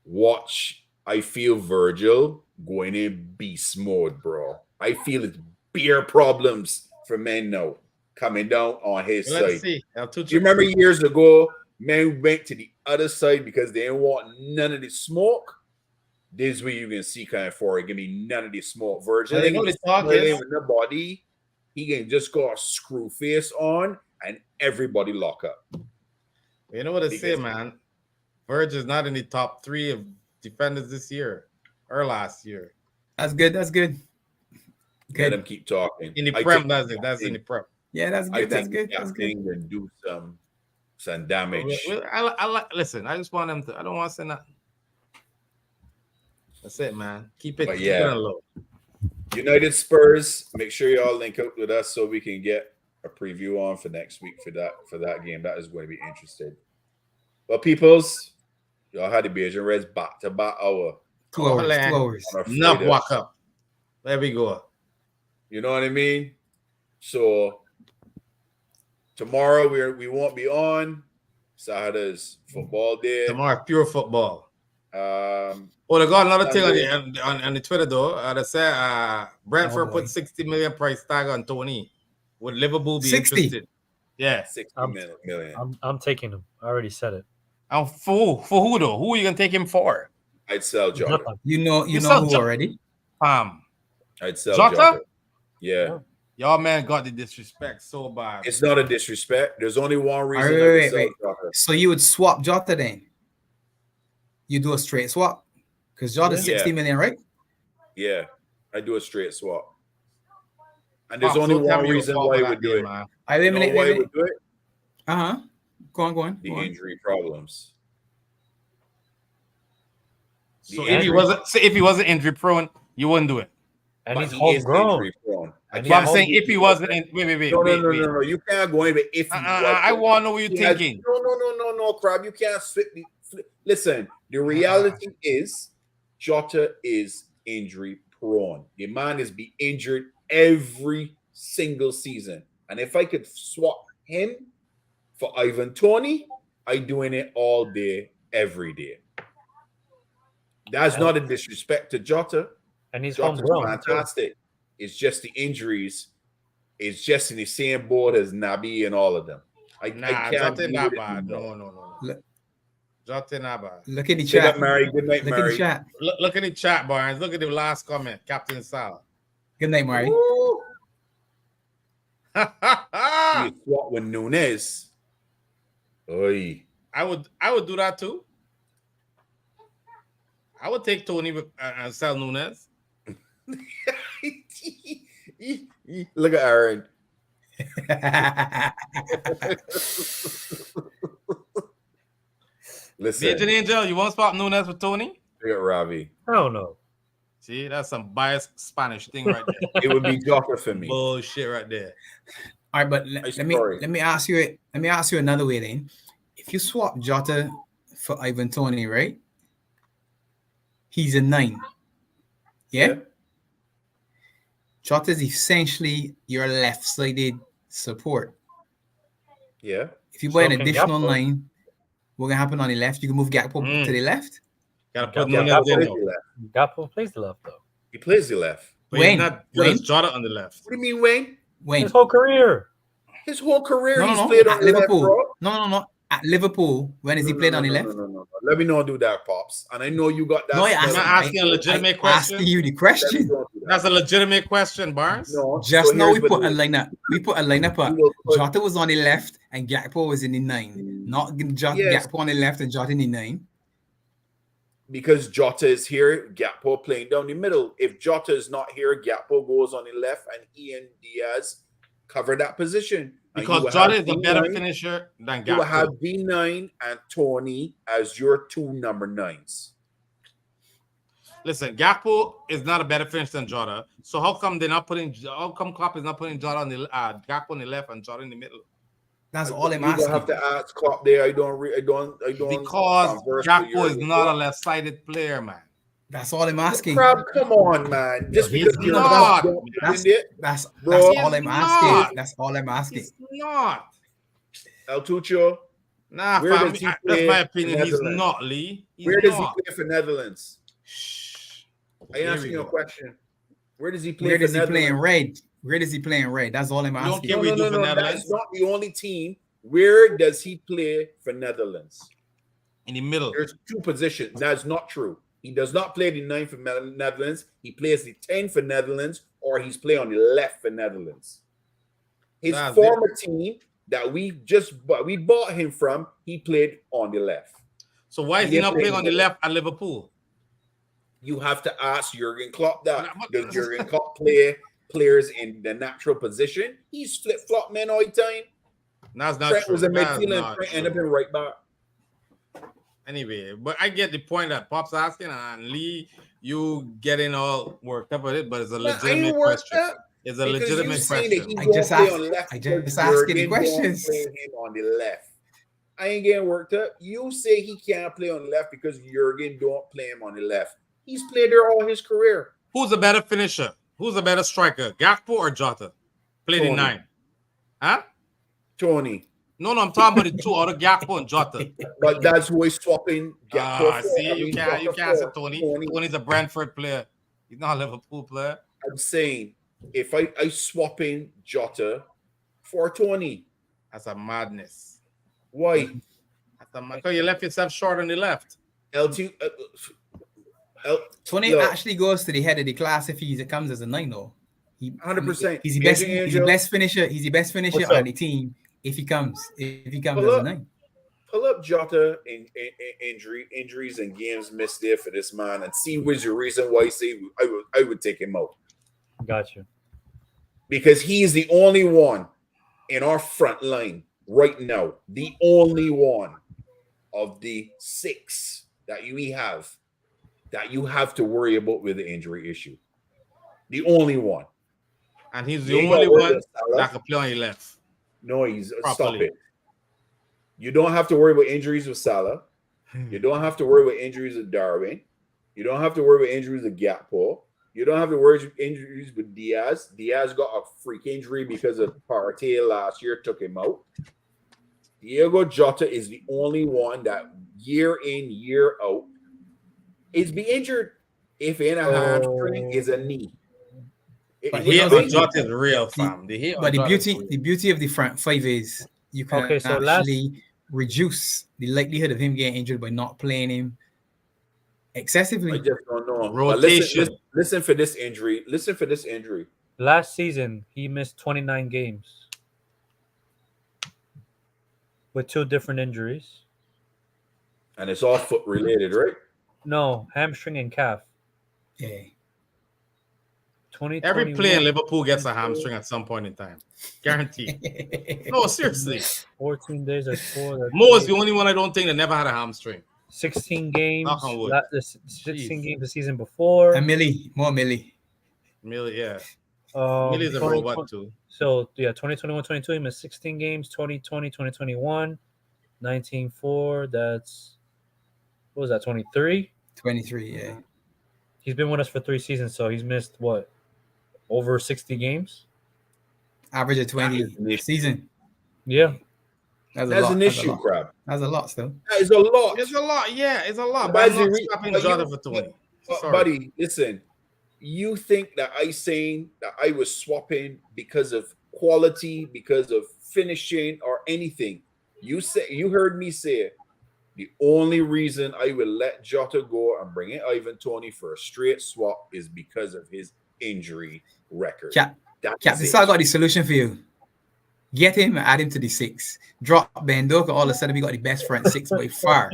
Watch I feel Virgil going in beast mode, bro. I feel it's beer problems for men now coming down on his Well, let's side. see. Do you remember years ago, men went to the other side because they didn't want none of the smoke? This is where you can see kind of for it. Give me none of the smoke. Virgil, Well, you know the talk is with the body, he can just go screw face on and everybody lock up. You know what they say, man. Virgil is not in the top 3 of defenders this year or last year. That's good. That's good. Let them keep talking. In the Prem, that's in the Prem. Yeah, that's good. That's good. That's good. And do some damage. Well, I like. Listen, I just want them to. I don't want to say nothing. That's it, man. Keep it. Keep it low. United Spurs. Make sure y'all link up with us so we can get a preview on for next week for that game. That is going to be interesting. Well, peoples, y'all had the Beijing Reds back to back hour. 2 hours. 2 hours. Enough walk up. There we go. You know what I mean? So tomorrow we won't be on. Saturday's football day. Tomorrow, pure football. They got another thing on the Twitter though. They say Brentford put 60 million price tag on Tony. Would Liverpool be 60? Interested? Yeah, 60 million. I'm taking him. I already said it. For who though? Who are you gonna take him for? I'd sell Jota. You know who already? I'd sell Jota. Yeah. Y'all man got the disrespect so bad. It's not a disrespect. There's only one reason. Wait. So you would swap Jota then? You do a straight swap? Because Jota's 60 million, right? Yeah. I do a straight swap. And there's only one reason why he would do it. I would do it? Uh-huh. Go on. The injury problems. So if he wasn't injury prone, you wouldn't do it. And he's homegrown. I'm saying if he wasn't wait. No. You can't go in, but if he I want to know what you're thinking. No, crap. You can't listen. The reality is Jota is injury prone. The man is be injured every single season. And if I could swap him for Ivan Toney, I'm doing it all day, every day. That's not a disrespect to Jota. And he's Jota's fantastic. It's just the injuries. It's just in the same boat as Nabi and all of them. Jota not bad. No. Jota not bad. Look at the chat. Mary. Good night, Mary. Look at the chat, Barnes. Look at the last comment, Captain Sal. Good night, Mary. You swap with Nunes. Oy. I would do that too. I would take Tony and sell Nunes. Look at Aaron. Listen, Agent Angel, you want to swap Nunes with Tony? Look at Ravi. Hell no. See, that's some biased Spanish thing right there. It would be Jota for me. Bullshit right there. All right, but let me ask you another way then. If you swap Jota for Ivan Toney, right? He's a 9. Yeah? Jota is essentially your left-sided support. Yeah. If you buy an additional 9, what's gonna happen on the left? You can move Gakpo to the left. Gakpo plays the left though. He plays the left. Wayne, Jota on the left. What do you mean, Wayne? His whole career. He's played at on Liverpool. Left, bro. No. At Liverpool, when has he played on the left? No. Let me not do that, Pops. And I know you got that. No, I'm not asking a legitimate question. Asking you the question. That's a legitimate question, Barnes. No, just now we put a lineup. We put a lineup up. Jota was on the left and Gakpo was in the 9. Not Gakpo on the left and Jota in the 9. Because Jota is here, Gakpo playing down the middle. If Jota is not here, Gakpo goes on the left and Ian Diaz cover that position. Because Jota is a better finisher than Gakpo. You will have B9 and Tony as your 2 number 9s. Listen, Gakpo is not a better finisher than Jota. So how come Klopp is not putting Jota on the Gakpo on the left and Jota in the middle? That's all I'm asking. You have to ask Klopp there. I don't. Because Gakpo is not a left-sided player, man. That's all I'm asking. Crowd, come on, man. Just because you're not. That's all I'm asking. That's all I'm asking. He's not. El Tucho. Nah, that's my opinion. He's not, Lee. Where does he play for Netherlands? I answer you a question. Where does he play? Where for does he play in Netherlands? red? Where does he play in red? That's all I'm don't asking. care what he do for That's Netherlands. not the only team. Where does he play for Netherlands? In the middle. There's two positions. That's not true. He does not play the 9 for Netherlands. He plays the 10 for Netherlands, or he's playing on the left for Netherlands. His That's former team that we bought him from, he played on the left. So why is he not playing on the left at Liverpool? You have to ask Jurgen Klopp that. Nah, but- Does Jurgen Klopp play players in the natural position? He's flip-flop man all the time. That's not Trent true. was a That's midfielder and not Trent true. ended up in right back. Anyway, but I get the point that Pop's asking, and Lee, you getting all worked up with it, but it's a Man, I legitimate ain't worked question. up It's a because you legitimate saying that question. he I don't just play asked- on the left I because just asking Jurgen questions. don't play him on the left. I ain't getting worked up. You say he can't play on the left because Jurgen don't play him on the left. He's played there all his career. Who's a better finisher? Who's a better striker? Gakpo or Jota? Played in Tony. 9. Huh? Tony. No, I'm talking about the two out of Gakpo and Jota. But that's who he's swapping. See, you can't say Tony. Tony. Tony's a Brentford player. He's not a Liverpool player. I'm saying if I swap in Jota for Tony, That's a madness. why? Because you left yourself short on the left. LT. Tony Look. actually goes to the head of the class if he comes as a 9 though. 100%. He's the best. Angel, He's the best finisher. He's the best finisher What's up? on the team if he comes. If he comes Pull as a up. 9. Pull up Jota in injuries and games missed there for this man and see what's the reason why I would take him out. Got you. Because he's the only one in our front line right now, the only one of the 6 that we have that you have to worry about with the injury issue. The only one. And he's You the ain't only gotta worry one about Salah. that can play on your left. No, he's stop Properly. it. You don't have to worry about injuries with Salah. You don't have to worry about injuries with Darwin. You don't have to worry about injuries with Gakpo. You don't have to worry about injuries with Diaz. Diaz got a freak injury because of Partey last year, took him out. Diego Jota is the only one that year in, year out is be injured. If in a hamstring, is a knee. But The he hate doesn't- on Jota is real, fam. But the beauty of the front 5 is you can Okay, so actually reduce the likelihood of him getting injured by not playing him I excessively. just don't know. But Rotation. listen for this injury. Listen for this injury. Last season, he missed 29 games with 2 different injuries. And it's all foot related, right? No, hamstring and calf. Yeah. 2021. Every player in Liverpool gets a hamstring at some point in time. Guaranteed. No, seriously. 14 days or 4. Mo is the only one I don't think that never had a hamstring. 16 games. Knock on wood. 16 Jeez. games the season before. And more Millie. Millie, yeah. Um, Millie's a 2020 robot too. So, yeah, 2021-22, he missed 16 games. 2020, 2021, 19-4. That's, what was that, 23? 23, yeah. He's been with us for 3 seasons, so he's missed, what, over 60 games? Average of That is 20 an issue. season. Yeah. That's a That's lot. an That's a issue, lot. crap. That's a lot still. That is a lot. It's a lot, yeah, it's a lot. But But I'm as not you re- stopping but Jota you- for 20. But, Sorry. buddy, listen. You think that I saying that I was swapping because of quality, because of finishing, or anything? You heard me say it. The only reason I will let Jota go and bring in Ivan Toney for a straight swap is because of his injury record. Cap, That's this it. I got the solution for you. Get him and add him to the 6. Drop Bendoka. All of a sudden, we got the best front 6 by far.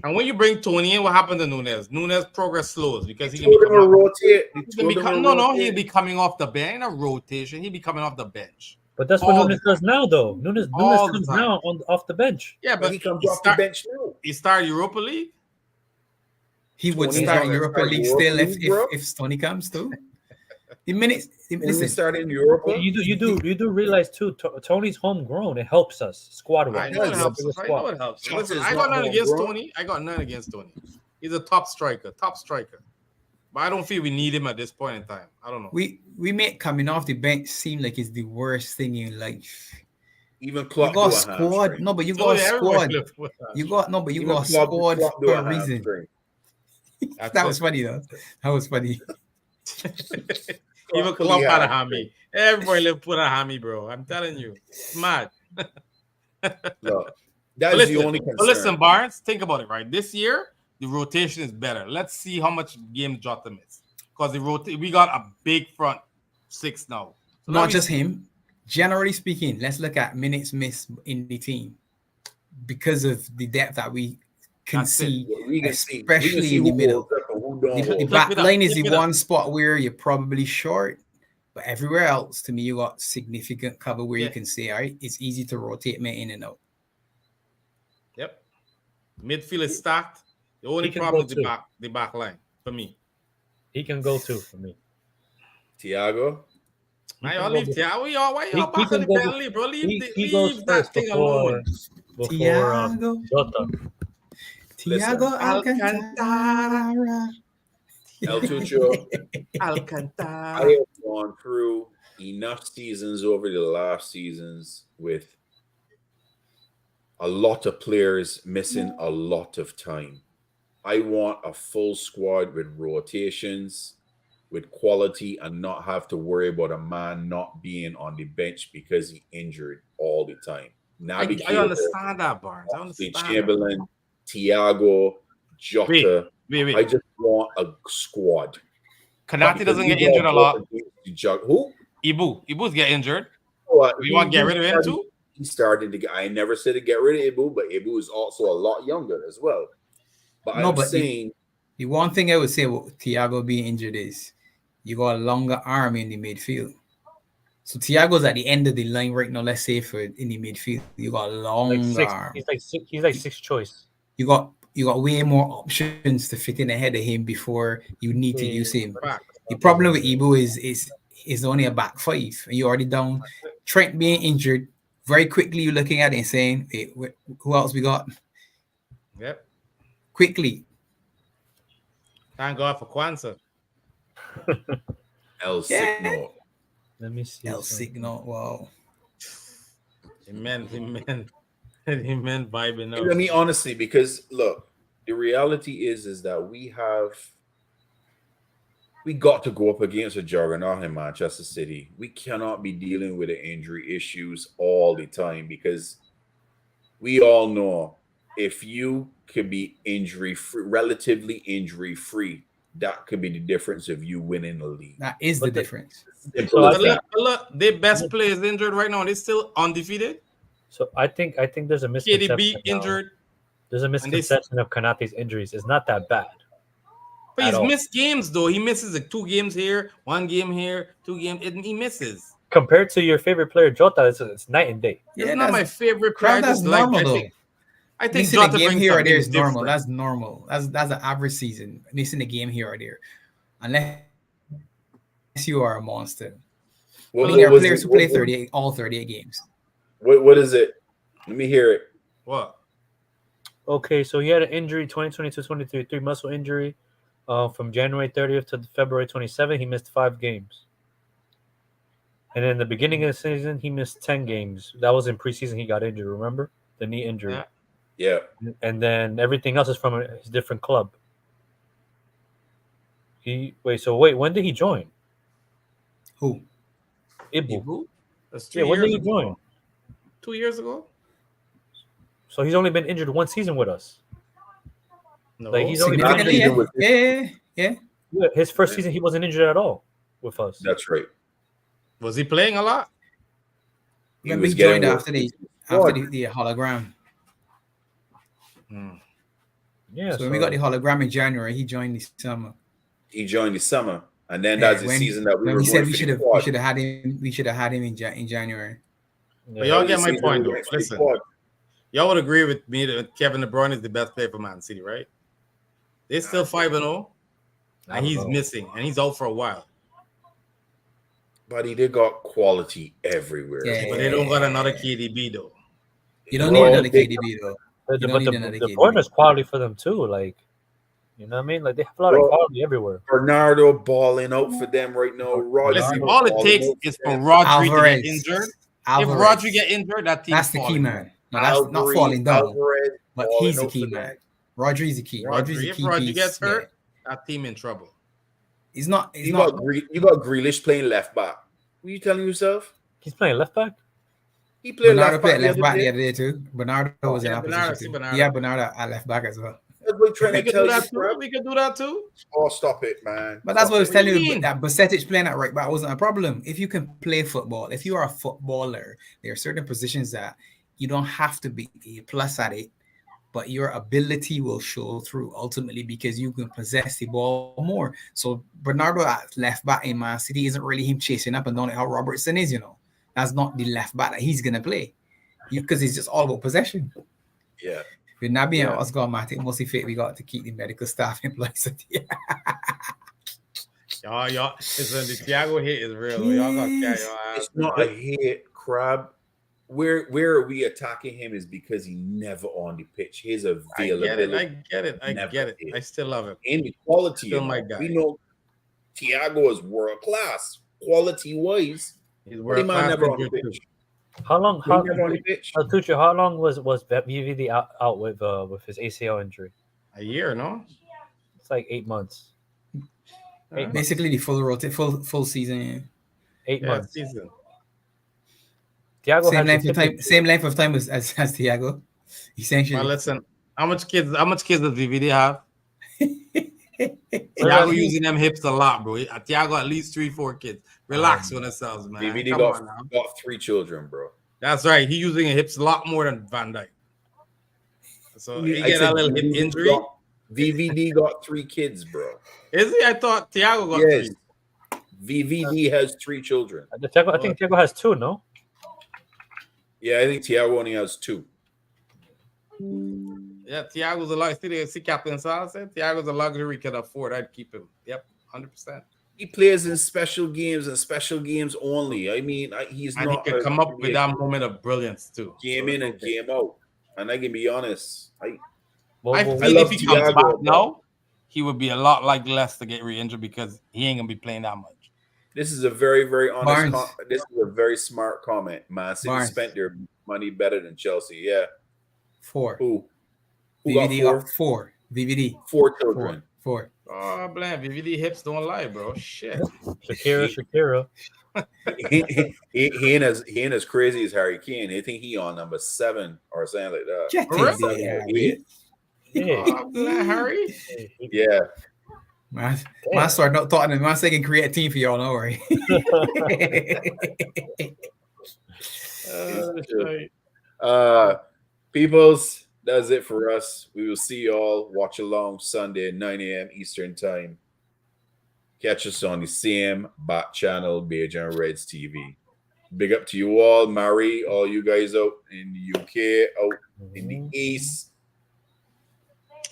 And when you bring Tony in, what happened to Nunes? Nunes progress slows because he He can be told him to coming off, rotate. He he can told be him to no, rotate. he'll be coming off the bench. In a rotation, he'll be coming off the bench. But that's what All Nunes the does now, though. Nunes All the comes time. now off the bench. Yeah, But but he comes he off the bench now. He started Europa League. He would Tony's start gonna Europa start League Europa still League, bro. if Stoney comes too. The minutes, When we listen, started in Europa, You do realize too. Tony's homegrown. It helps us squad I wise. know it helps. I know it helps. Jota's Listen, I not got nothing against homegrown. Tony. I got nothing against Tony. He's a top striker. But I don't feel we need him at this point in time. I don't know. we make coming off the bench seem like it's the worst thing in life. even You Klopp got a do a squad, hamstring. no, but you Oh, got a yeah, everybody squad. lives with that. You got no, but you Even got a Klopp squad do for a a reason. hamstring. That was funny though. That was funny. Even Klopp had a hammy. Everybody Liverpool had a hammy, bro. I'm telling you, it's mad. Look, that is the only concern. But listen, Barnes, think about it, right? This year, the rotation is better. Let's see how much games Jota missed. Because we got a big front six now. So Not just him. Generally speaking, let's look at minutes missed in the team because of the depth that we can see, especially in the middle. The back line is the one spot where you're probably short, but everywhere else, to me, you got significant cover where you can say, all right, it's easy to rotate me in and out. Yep. Midfield is stacked. The only problem is the back line for me. He can go too for me. Thiago? Why y'all leave Thiago? Why y'all back on the penalty, bro? Leave that thing alone. Before Jota. Thiago Alcantara. El Tucho. Alcantara. I have gone through enough seasons over the last seasons with a lot of players missing a lot of time. I want a full squad with rotations, with quality, and not have to worry about a man not being on the bench because he injured all the time. I understand that, Barnes. I understand Chamberlain, Thiago, Jota. Wait. I just want a squad. Kanate doesn't get injured a lot. Who? Ibu's get injured. You want to get rid of him too? He started to get. I never said to get rid of Ibu, but Ibu is also a lot younger as well. But I'm saying the one thing I would say about Thiago being injured is you got a longer arm in the midfield. So Thiago's at the end of the line right now. Let's say for in the midfield, you got a long arm. He's like sixth choice. You got way more options to fit in ahead of him before you need to use him. The problem with Ibu is only a back five. You're already down. Trent being injured, very quickly you're looking at it and saying, hey, who else we got? Yep. Quickly. Thank God for Kwanzaa. El Signo. Let me see. El Signo. Wow. Amen. Vibing out. I mean, honestly, because look, the reality is that we got to go up against a juggernaut in Manchester City. We cannot be dealing with the injury issues all the time because we all know if you can be relatively injury free, that could be the difference of you winning the league. That is the difference. Look, their best players injured right now. They're still undefeated. So I think there's a misconception. KDB injured. There's a misconception of Kanate's injuries. It's not that bad. But he's missed games though. He misses like 2 games here, 1 game here, 2 games. He misses. Compared to your favorite player, Jota, it's night and day. Yeah, not my favorite player. That's normal though. I think Jota game brings here or there is different. normal. That's normal. That's an average season. Missing a game here or there, unless you are a monster. There are players who play all 38 games. What is it? Let me hear it. What? Okay, so he had an injury 2022-23 muscle injury from January 30th to February 27th. He missed 5 games. And in the beginning of the season, he missed 10 games. That was in preseason. He got injured, remember? The knee injury. Yeah. And then everything else is from his different club. When did he join? Who? Ibu. That's 3 years when did he ago. join? 2 years ago. So he's only been injured 1 season with us. No, like he's only been injured. Yeah. His first season, he wasn't injured at all with us. That's right. Was he playing a lot? He joined after the hologram. Yeah. So when we got the hologram in January, he joined the summer. And then that's the season that we said we should have had him. We should have had him in January. But y'all get my point, though. Listen, y'all would agree with me that Kevin De Bruyne is the best player for Man City, right? They're still 5-0, and he's missing, and he's out for a while. But they got quality everywhere. Yeah, but they don't got another KDB though. You don't need another KDB though. But the point is quality for them too. Like, you know what I mean? Like they have a lot of quality everywhere. Bernardo balling out for them right now. Listen, all it takes is for Rodri to get injured. If Rodri get injured, that's the key man. No, that's not falling down. But he's the key man. Rodri's the key. Rodri's the key. If Rodri gets hurt, That team in trouble. He's not. He's You not. got Grealish playing left back. What are you telling yourself? He's playing left back. He played Bernardo left back played left back the day. other day too. Bernardo was in yeah, our Bernardo, position see too. Bernardo. Yeah, Bernardo at left back as well. That's what I'm trying We to could tell do you, that too. bro. We could do that too. Oh, stop it, man. But that's what I was What do telling you you. mean? That Basetic playing at right back wasn't a problem. If you can play football, if you are a footballer, there are certain positions that you don't have to be a plus at it, but your ability will show through ultimately because you can possess the ball more. So Bernardo at left back in Man City isn't really him chasing up and down like how Robertson is, you know. That's not the left back that he's gonna play. Because it's just all about possession. Yeah. With Nabi and Yeah. Oscar Matic, mostly fit, we got to keep the medical staff in place. Y'all, listen, the Thiago hit is real. Y'all gonna carry your ass. It's not a hit, Crab. Where are we attacking him is because he never on the pitch. His availability. I get it. never is. I still love him. And the quality. Still you my know. guy. We know Thiago is world class, quality wise. He's But the world man class. never on the pitch. How long? He never on the pitch. Tucci, how long was VVD out with his ACL injury? A year, no? It's like 8 months. Basically, the full season. Yeah. 8 Yeah, months. season. Thiago Same had length the of time. Same length of time as Thiago. Essentially. Well, listen, how much kids does VVD have? Thiago Thiago using them hips a lot, bro. Thiago at least 3-4 kids. Relax with ourselves, man. DVD Come on now. got 3 children, bro. That's right. He using his hips a lot more than Van Dijk. So he I get a said little hip DVD injury. VVD got 3 kids, bro. Is he? I thought Thiago got Yes. 3. VVD has 3 children. I think Thiago has 2, no? Yeah, I think Thiago only has 2. Yeah, Thiago's a luxury. See Captain Sal said Thiago's a luxury can afford. I'd keep him. Yep, 100%. He plays in special games and special games only. I mean, he's And not he can come up with that moment of brilliance too. game So in and game out. And I can be honest, I I feel love if he comes Thiago, back bro. now, he would be a lot like less to get re-injured because he ain't gonna be playing that much. this is a very, very honest. Barnes. This is a very smart comment. Man City Barnes. spent their money better than Chelsea. Yeah. 4. Who got VVD 4? got 4. VVD 4 children. 4. Oh, blam, VVD hips don't lie, bro. Shit. Shakira. He ain't as crazy as Harry Kane. I think he on number 7 or something like that. Get Really? in there, Harry. Yeah. Oh, blam, Harry. Yeah. Man started not talking to man saying can create a team for y'all, don't worry. Peoples, that's it for us. We will see y'all. Watch along Sunday, 9 a.m. Eastern Time. Catch us on the same back channel, Bajan Reds TV. Big up to you all, Marie, all you guys out in the UK, out in the East.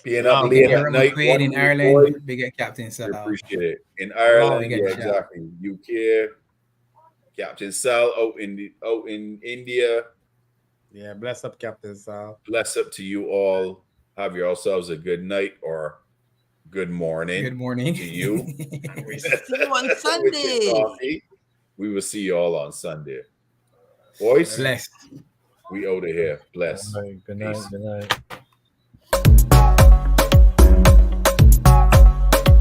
Being up late at Aaron night. McQuaid in watching the Ireland, boys. big Captain Sal. We appreciate it. In Ireland, Big yeah, shout. exactly. UK, Captain Sal out in India. Yeah, bless up, Captain Sal. Bless up to you all. Have yourselves a good night or good morning. Good morning to you. We see you on Sunday. We will see you all on Sunday. Boys, Blessed. we out of here. Bless. All right, good night. Peace. Good night.